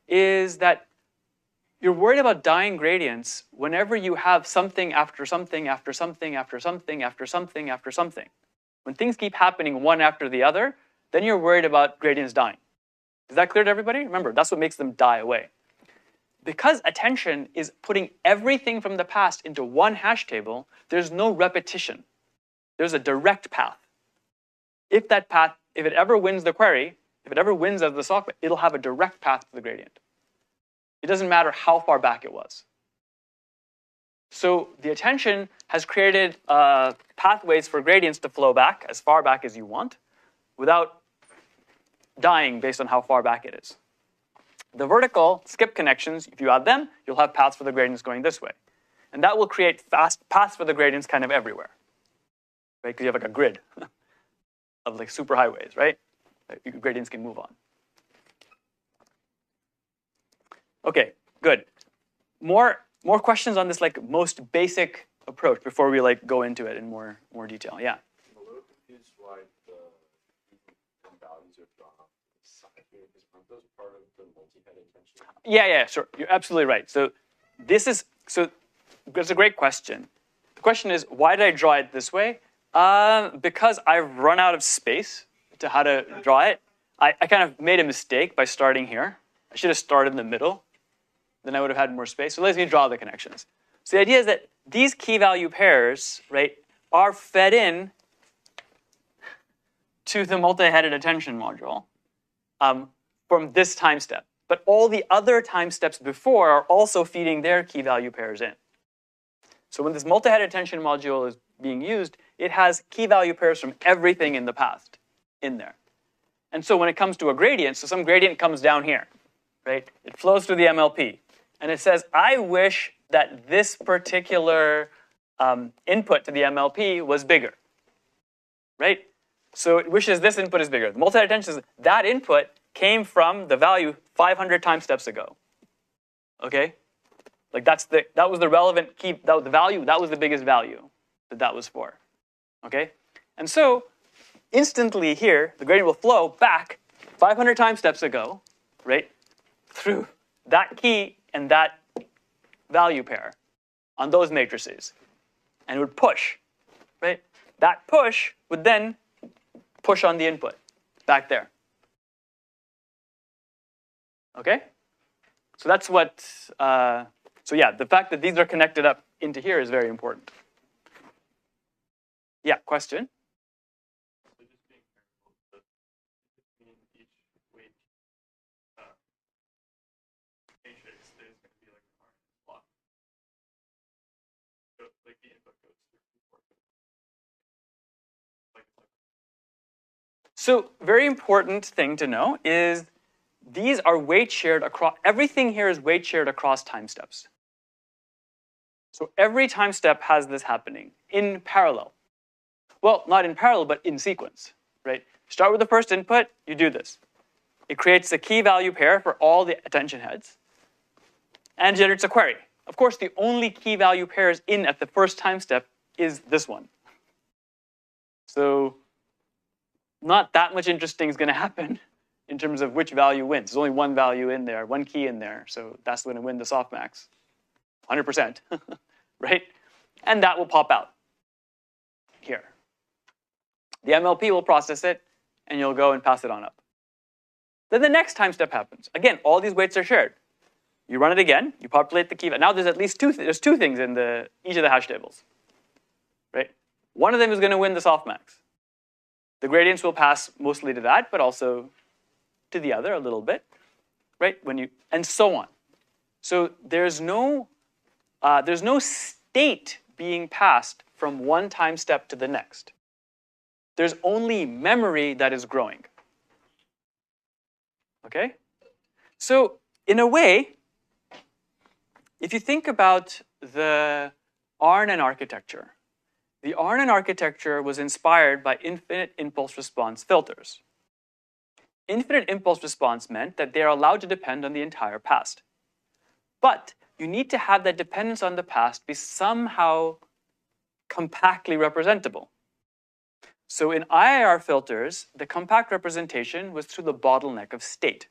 is that you're worried about dying gradients whenever you have something after something after something after something after something after something. When things keep happening one after the other, then you're worried about gradients dying. Is that clear to everybody? Remember, that's what makes them die away. Because attention is putting everything from the past into one hash table, there's no repetition. There's a direct path. If that path, if it ever wins the query, if it ever wins as the softmax, it'll have a direct path to the gradient. It doesn't matter how far back it was. So the attention has created pathways for gradients to flow back as far back as you want without dying based on how far back it is. The vertical skip connections, if you add them, you'll have paths for the gradients going this way. And that will create fast paths for the gradients kind of everywhere. Right? Because you have like a grid of like superhighways, right? Gradients can move on. Okay, good. More questions on this like most basic approach before we like go into it in more detail. Yeah. I'm a little confused why the values are drawn off the side here, because aren't those part of the multi-head attention? Yeah, sure. You're absolutely right. So it's a great question. The question is, why did I draw it this way? Because I've run out of space to how to draw it. I kind of made a mistake by starting here. I should have started in the middle. Then I would have had more space. So let me draw the connections. So the idea is that these key value pairs, right, are fed in to the multi-headed attention module from this time step. But all the other time steps before are also feeding their key value pairs in. So when this multi-headed attention module is being used, it has key value pairs from everything in the past in there. And so when it comes to a gradient, so some gradient comes down here, right? It flows through the MLP. And it says, I wish that this particular input to the MLP was bigger, right? So it wishes this input is bigger. The multi-headed attention says that input came from the value 500 time steps ago, okay? Like that was the relevant key, that was the value, that was the biggest value that was for, okay? And so instantly here, the gradient will flow back 500 time steps ago, right, through that key and that value pair on those matrices. And it would push, right? That push would then push on the input back there. Okay? So that's what, so yeah, the fact that these are connected up into here is very important. Yeah, question? So very important thing to know is these are weight shared across, everything here is weight shared across time steps. So every time step has this happening in parallel. Well, not in parallel, but in sequence, right? Start with the first input, you do this. It creates a key value pair for all the attention heads and generates a query. Of course, the only key value pairs in at the first time step is this one. So not that much interesting is going to happen in terms of which value wins. There's only one value in there, one key in there, so that's going to win the softmax, 100%, right? And that will pop out here. The MLP will process it, and you'll go and pass it on up. Then the next time step happens. Again, all these weights are shared. You run it again, you populate the key. Now there's at least two things in each of the hash tables, right? One of them is going to win the softmax. The gradients will pass mostly to that, but also to the other a little bit, right? And so on. So there's no state being passed from one time step to the next. There's only memory that is growing. Okay? So in a way, if you think about the RNN architecture, the RNN architecture was inspired by infinite impulse response filters. Infinite impulse response meant that they are allowed to depend on the entire past. But you need to have that dependence on the past be somehow compactly representable. So in IIR filters, the compact representation was through the bottleneck of state.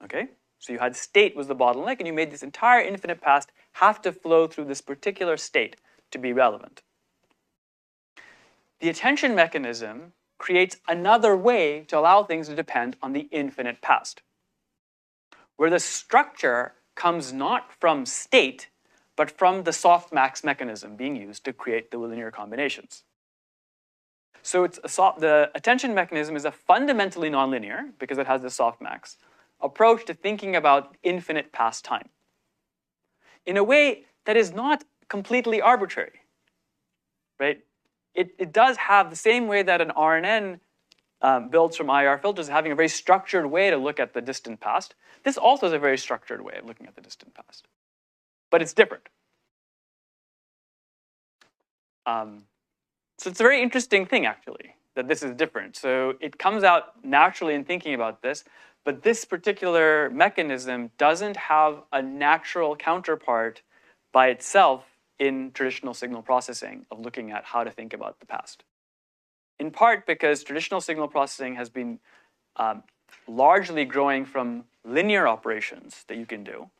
Okay? So you had state was the bottleneck, and you made this entire infinite past have to flow through this particular state to be relevant. The attention mechanism creates another way to allow things to depend on the infinite past, where the structure comes not from state, but from the softmax mechanism being used to create the linear combinations. So the attention mechanism is a fundamentally nonlinear, because it has the softmax, approach to thinking about infinite past time in a way that is not completely arbitrary, right? It does have the same way that an RNN builds from IR filters, having a very structured way to look at the distant past. This also is a very structured way of looking at the distant past, but it's different. So it's a very interesting thing, actually, that this is different. So it comes out naturally in thinking about this, but this particular mechanism doesn't have a natural counterpart by itself in traditional signal processing of looking at how to think about the past. In part because traditional signal processing has been largely growing from linear operations that you can do.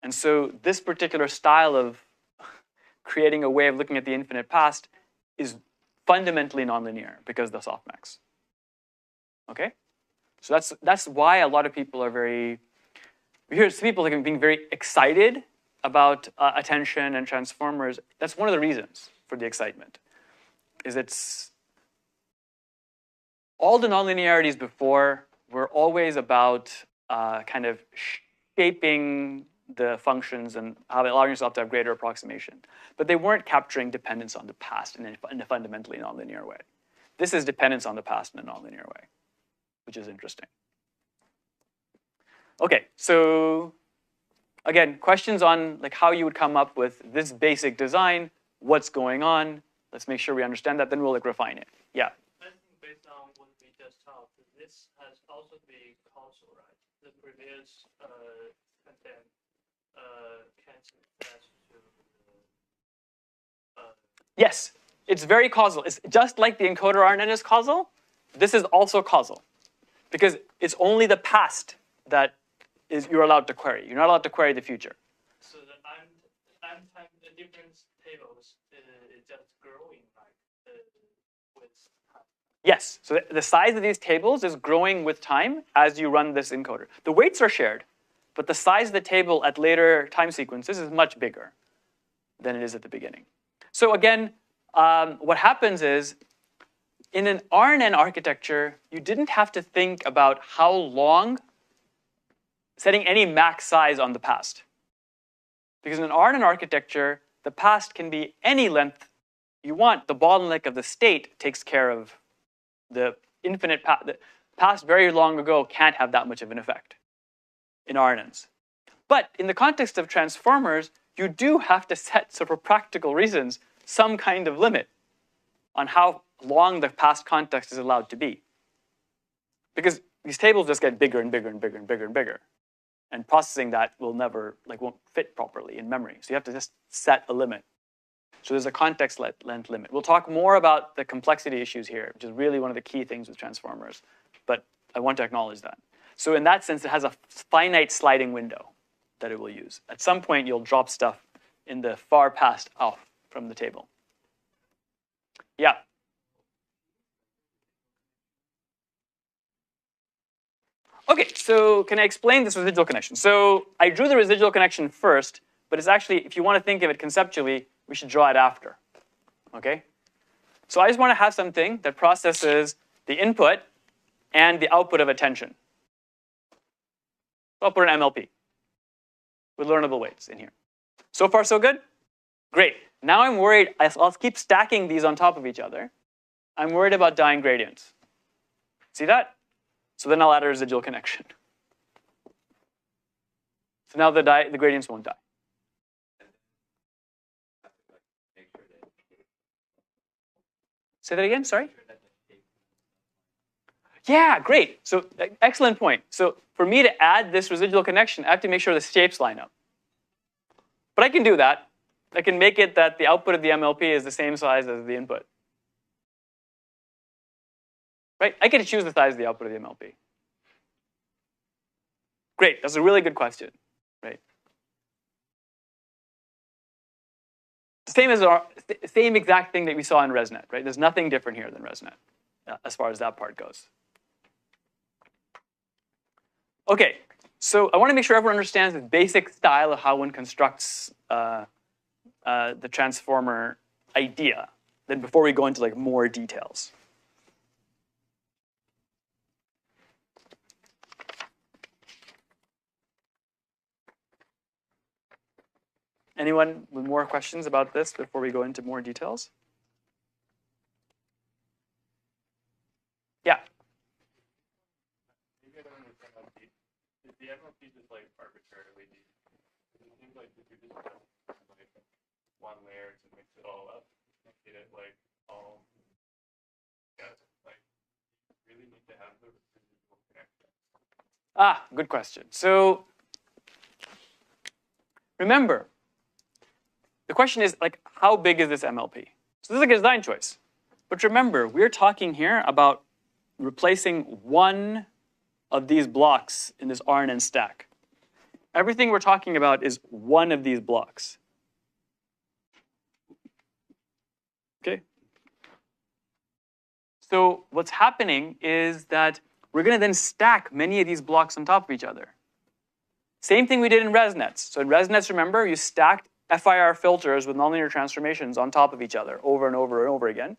And so this particular style of creating a way of looking at the infinite past is fundamentally nonlinear because of the softmax. Okay? So that's why a lot of people are we hear some people being very excited about attention and transformers. That's one of the reasons for the excitement, is it's all the nonlinearities before were always about kind of shaping the functions and allowing yourself to have greater approximation. But they weren't capturing dependence on the past in a fundamentally nonlinear way. This is dependence on the past in a nonlinear way, which is interesting. Okay, so again, questions on like how you would come up with this basic design, what's going on. Let's make sure we understand that, then we'll refine it. Yeah. I think based on what we just talked, this has also been causal, right? The previous content can suggest to Yes, it's very causal. It's just like the encoder RNN is causal. This is also causal, because it's only the past that you're allowed to query. You're not allowed to query the future. So the time the difference tables is just growing, like with time. Yes, so the size of these tables is growing with time as you run this encoder. The weights are shared, but the size of the table at later time sequences is much bigger than it is at the beginning. So again, what happens is, in an RNN architecture, you didn't have to think about how long, setting any max size on the past. Because in an RNN architecture, the past can be any length you want. The bottleneck of the state takes care of the infinite past. The past very long ago can't have that much of an effect in RNNs. But in the context of transformers, you do have to set, so for practical reasons, some kind of limit on how long the past context is allowed to be. Because these tables just get bigger and bigger and bigger and bigger and bigger. And processing that will never, won't fit properly in memory. So you have to just set a limit. So there's a context length limit. We'll talk more about the complexity issues here, which is really one of the key things with transformers. But I want to acknowledge that. So in that sense, it has a finite sliding window that it will use. At some point, you'll drop stuff in the far past off from the table. Yeah? Okay, so can I explain this residual connection? So I drew the residual connection first, but it's actually, if you want to think of it conceptually, we should draw it after. Okay? So I just want to have something that processes the input and the output of attention. So I'll put an MLP with learnable weights in here. So far, so good? Great. Now I'm worried, I'll keep stacking these on top of each other. I'm worried about dying gradients. See that? So then I'll add a residual connection. So now the gradients won't die. Make sure that Say that again, sorry? Yeah, great. So excellent point. So for me to add this residual connection, I have to make sure the shapes line up. But I can do that. I can make it that the output of the MLP is the same size as the input. Right? I get to choose the size of the output of the MLP. Great, that's a really good question. Right? Same exact thing that we saw in ResNet, right? There's nothing different here than ResNet as far as that part goes. Okay, so I want to make sure everyone understands the basic style of how one constructs the transformer idea. Then before we go into like more details. Anyone with more questions about this before we go into more details? Yeah. Maybe I don't understand how deep. Is the MLP just like arbitrarily deep? It seems like if you just have like one layer to mix it all up, and get it like all together, like you really need to have the residual connection. Ah, good question. So remember, the question is like, how big is this MLP? So this is like a design choice. But remember, we're talking here about replacing one of these blocks in this RNN stack. Everything we're talking about is one of these blocks. Okay? So what's happening is that we're going to then stack many of these blocks on top of each other. Same thing we did in ResNets. So in ResNets, remember, you stacked FIR filters with nonlinear transformations on top of each other over and over and over again.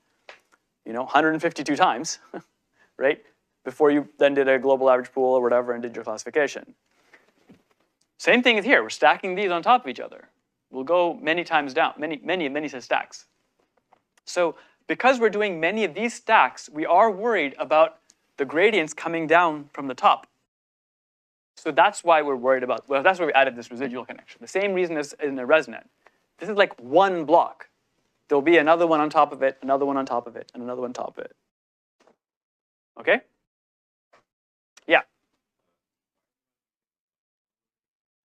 152 times, right? Before you then did a global average pool or whatever and did your classification. Same thing is here. We're stacking these on top of each other. We'll go many times down, many stacks. So because we're doing many of these stacks, we are worried about the gradients coming down from the top. So that's why we're worried about, well, that's why we added this residual connection. The same reason as in the ResNet. This is like one block. There'll be another one on top of it, another one on top of it, and another one on top of it. Okay? Yeah.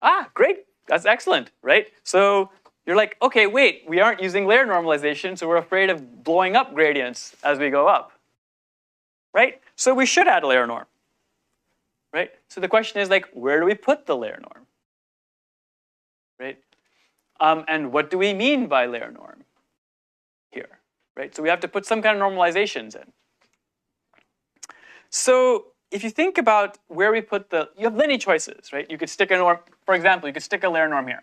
Ah, great. That's excellent, right? So you're like, okay, wait, we aren't using layer normalization, so we're afraid of blowing up gradients as we go up. Right? So we should add a layer norm. Right? So the question is like, where do we put the layer norm? Right? And what do we mean by layer norm here? Right? So we have to put some kind of normalizations in. So if you think about where we put you have many choices, right? You could stick a norm, for example, you could stick a layer norm here.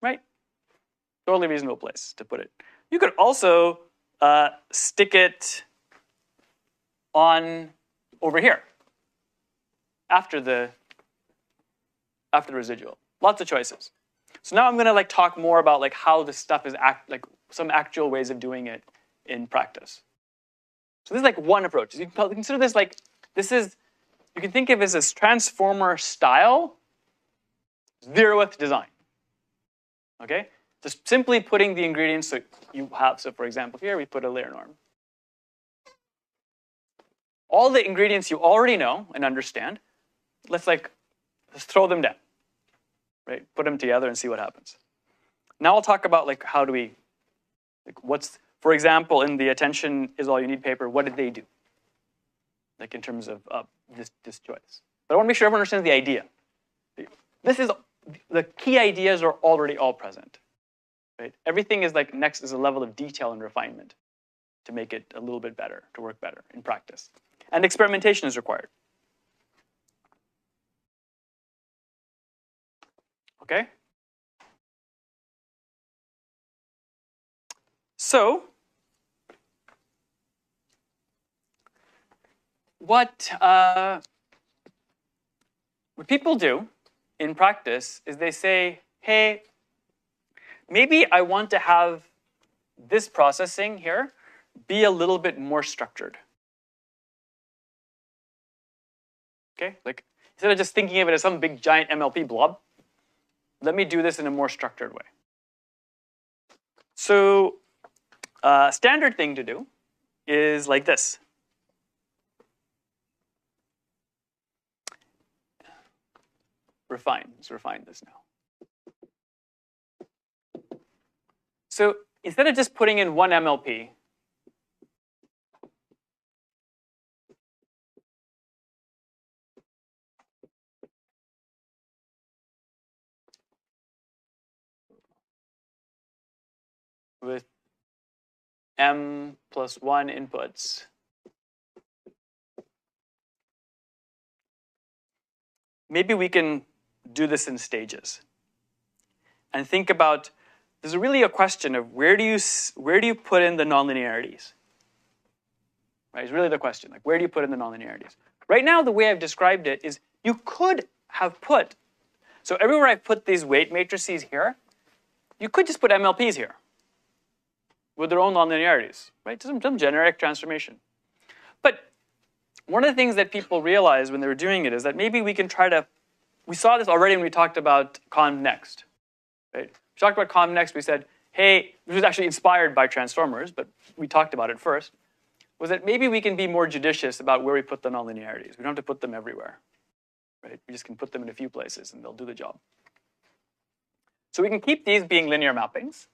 Right? Totally reasonable place to put it. You could also stick it on over here after the residual. Lots of choices. So now I'm going to like talk more about like how this stuff is like some actual ways of doing it in practice. So this is like one approach. You can consider this like you can think of it as transformer style zeroth design. Okay? Just simply putting the ingredients so you have, so for example here we put a layer norm. All the ingredients you already know and understand, let's throw them down, right? Put them together and see what happens. Now I'll talk about like how do we, for example, in the attention is all you need paper, what did they do? Like in terms of this choice. But I want to make sure everyone understands the idea. The key ideas are already all present, right? Everything is like next is a level of detail and refinement to make it a little bit better, to work better in practice. And experimentation is required. Okay? So, what people do in practice is they say, hey, maybe I want to have this processing here be a little bit more structured. Okay, like instead of just thinking of it as some big giant MLP blob, let me do this in a more structured way. So standard thing to do is like this. Let's refine this now. So instead of just putting in one MLP, with m plus 1 inputs, maybe we can do this in stages and think about, there's really a question of where do you put in the nonlinearities? Right, it's really the question, like where do you put in the nonlinearities? Right now, the way I've described it is you could have put, so everywhere I've put these weight matrices here, you could just put MLPs here with their own nonlinearities, right? Some generic transformation. But one of the things that people realized when they were doing it is that maybe we can try to, we saw this already when we talked about convnext, right? We talked about convnext, we said, hey, this was actually inspired by transformers, but we talked about it first, was that maybe we can be more judicious about where we put the nonlinearities. We don't have to put them everywhere, right? We just can put them in a few places and they'll do the job. So we can keep these being linear mappings.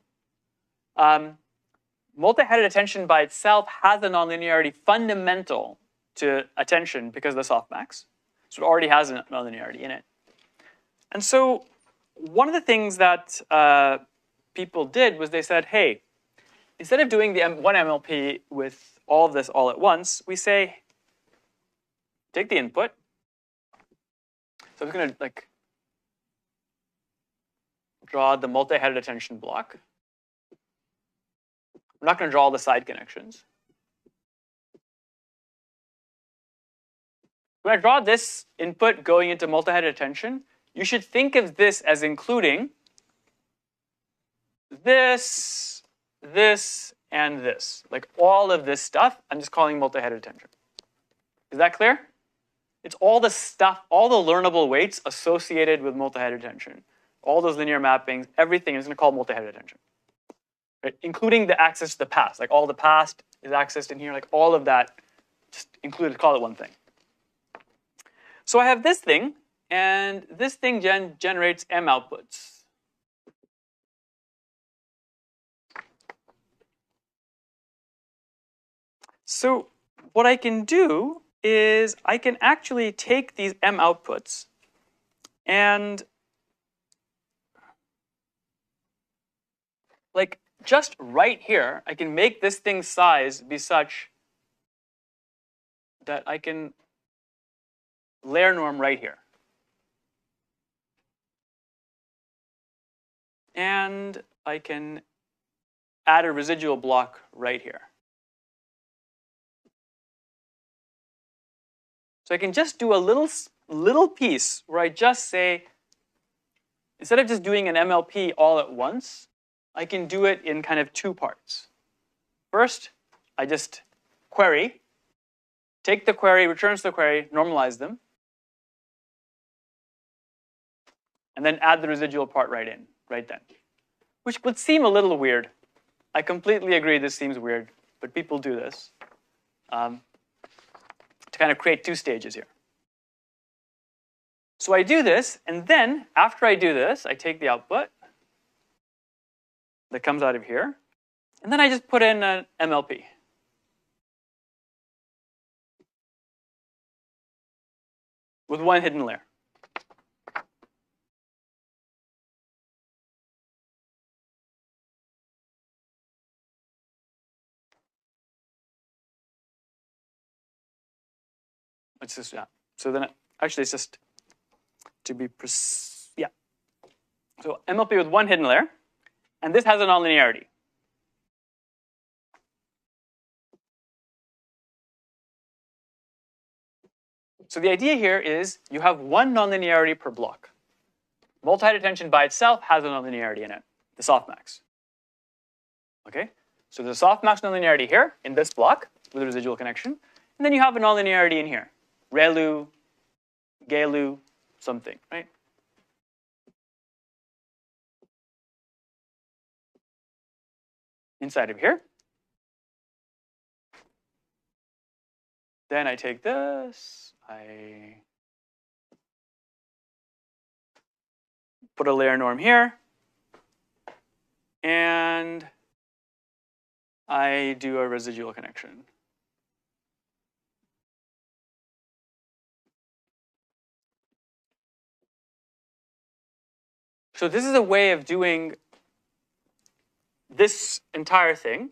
Multi-headed attention by itself has a nonlinearity fundamental to attention because of the softmax. So it already has a nonlinearity in it. And so one of the things that people did was they said, hey, instead of doing the one MLP with all of this all at once, we say, take the input. So I'm just going to like draw the multi-headed attention block. I'm not going to draw all the side connections. When I draw this input going into multi-headed attention, you should think of this as including this, this, and this. Like all of this stuff, I'm just calling multi-headed attention. Is that clear? It's all the stuff, all the learnable weights associated with multi-headed attention. All those linear mappings, everything is going to call multi-headed attention. Right? Including the access to the past. Like all the past is accessed in here. Like all of that, just included, call it one thing. So I have this thing, and this thing generates M outputs. So what I can do is I can actually take these M outputs and like just right here, I can make this thing's size be such that I can layer norm right here. And I can add a residual block right here. So I can just do a little piece where I just say, instead of just doing an MLP all at once, I can do it in kind of two parts. First, I just query, take the query, returns the query, normalize them, and then add the residual part right then. Which would seem a little weird. I completely agree this seems weird, but people do this to kind of create two stages here. So I do this, and then after I do this, I take the output that comes out of here, and then I just put in an MLP. With one hidden layer. It's just, yeah. So then, actually, it's just to be yeah. So MLP with one hidden layer, and this has a nonlinearity. So the idea here is you have one nonlinearity per block. Multi-headed attention by itself has a nonlinearity in it, the softmax. Okay? So there's a softmax nonlinearity here in this block with a residual connection, and then you have a nonlinearity in here. ReLU, GeLU, something, right? inside of here. Then I take this, I put a layer norm here, and I do a residual connection. So this is a way of doing this entire thing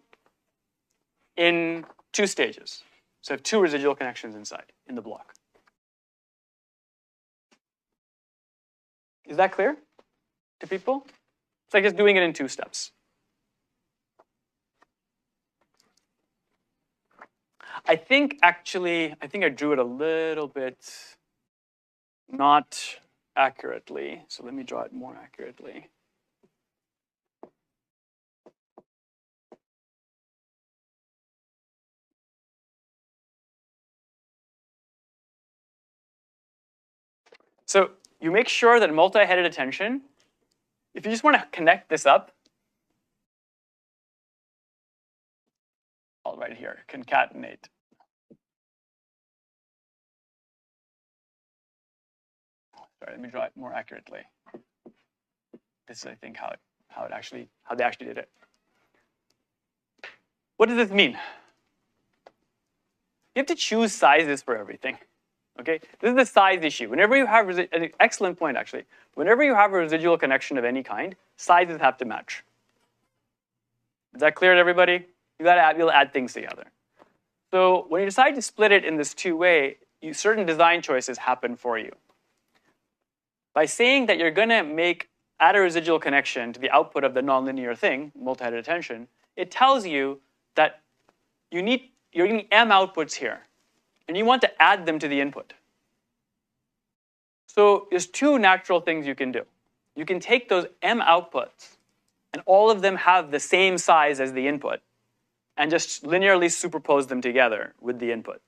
in 2 stages. So I have 2 residual connections inside in the block. Is that clear to people? It's like just doing it in 2 steps. I think I drew it a little bit not accurately. So let me draw it more accurately. So you make sure that multi-headed attention, if you just want to connect this up, I'll write it here, concatenate. Sorry, let me draw it more accurately. This is, I think, how they actually did it. What does this mean? You have to choose sizes for everything. Okay, this is the size issue. Whenever you have an excellent point, actually. Whenever you have a residual connection of any kind, sizes have to match. Is that clear to everybody? You got to be able to add things together. So when you decide to split it in this 2-way, certain design choices happen for you. By saying that you're going to add a residual connection to the output of the nonlinear thing, multi-headed attention, it tells you that you're getting m outputs here, and you want to add them to the input. So there's 2 natural things you can do. You can take those m outputs, and all of them have the same size as the input, and just linearly superpose them together with the input.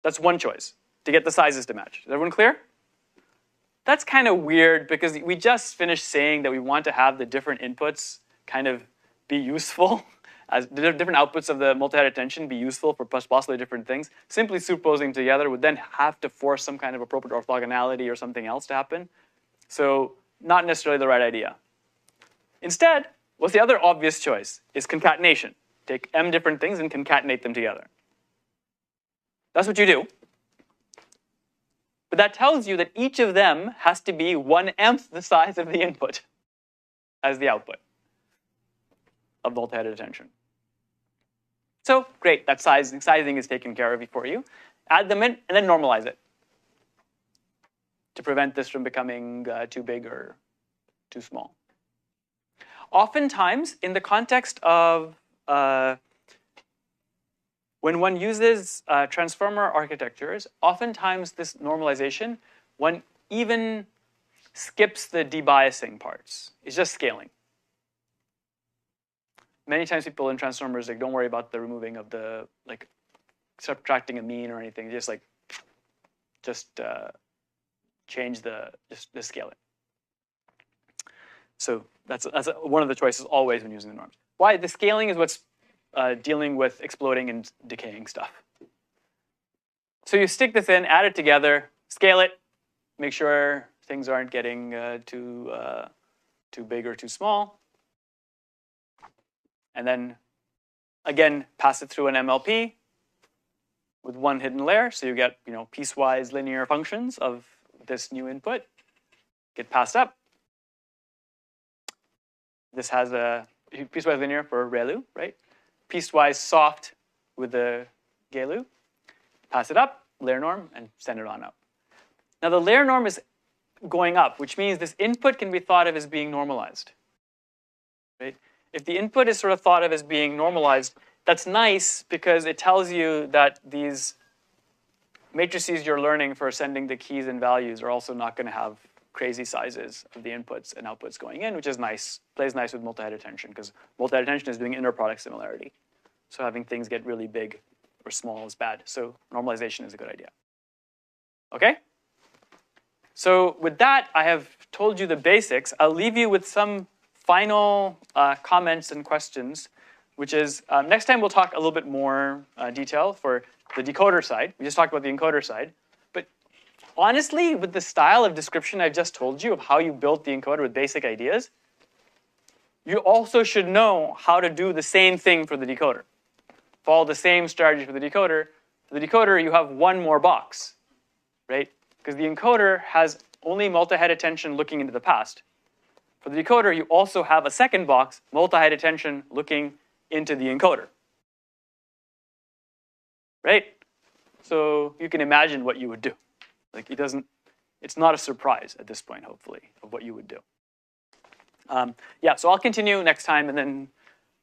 That's one choice, to get the sizes to match. Is everyone clear? That's kind of weird because we just finished saying that we want to have the different inputs kind of be useful, as the different outputs of the multi-headed attention be useful for possibly different things. Simply superposing together would then have to force some kind of appropriate orthogonality or something else to happen. So not necessarily the right idea. Instead, what's the other obvious choice is concatenation. Take m different things and concatenate them together. That's what you do. But that tells you that each of them has to be 1/mth the size of the input as the output of multi-headed attention. So great, that sizing is taken care of for you. Add them in and then normalize it to prevent this from becoming too big or too small. Oftentimes, in the context of when one uses transformer architectures, oftentimes this normalization, one even skips the debiasing parts. It's just scaling. Many times people in transformers don't worry about the removing of the subtracting a mean or anything. Just change just scale it. So that's one of the choices always when using the norms. Why? The scaling is what's dealing with exploding and decaying stuff. So you stick this in, add it together, scale it, make sure things aren't getting too big or too small. And then, again, pass it through an MLP with one hidden layer. So you get piecewise linear functions of this new input. Get passed up. This has a piecewise linear for ReLU, right? Piecewise soft with the GELU. Pass it up, layer norm, and send it on up. Now the layer norm is going up, which means this input can be thought of as being normalized. Right? If the input is sort of thought of as being normalized, that's nice because it tells you that these matrices you're learning for sending the keys and values are also not going to have crazy sizes of the inputs and outputs going in, which is nice, plays nice with multi-headed attention because multi-headed attention is doing inner product similarity. So having things get really big or small is bad. So normalization is a good idea. Okay? So with that, I have told you the basics. I'll leave you with some final comments and questions which is next time we'll talk a little bit more detail for the decoder side. We just talked about the encoder side. But honestly, with the style of description I've just told you of how you built the encoder with basic ideas, you also should know how to do the same thing for the decoder. Follow the same strategy for the decoder. For the decoder, you have one more box, right? Because the encoder has only multi-head attention looking into the past. For the decoder, you also have a second box, multi-head attention looking into the encoder. Right? So you can imagine what you would do. Like it's not a surprise at this point, hopefully, of what you would do. Yeah, so I'll continue next time and then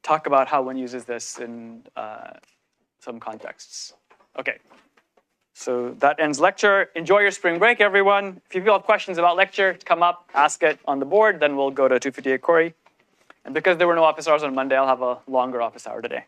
talk about how one uses this in some contexts. Okay, so that ends lecture. Enjoy your spring break, everyone. If you have questions about lecture, come up, ask it on the board, then we'll go to 258 Corey. And because there were no office hours on Monday, I'll have a longer office hour today.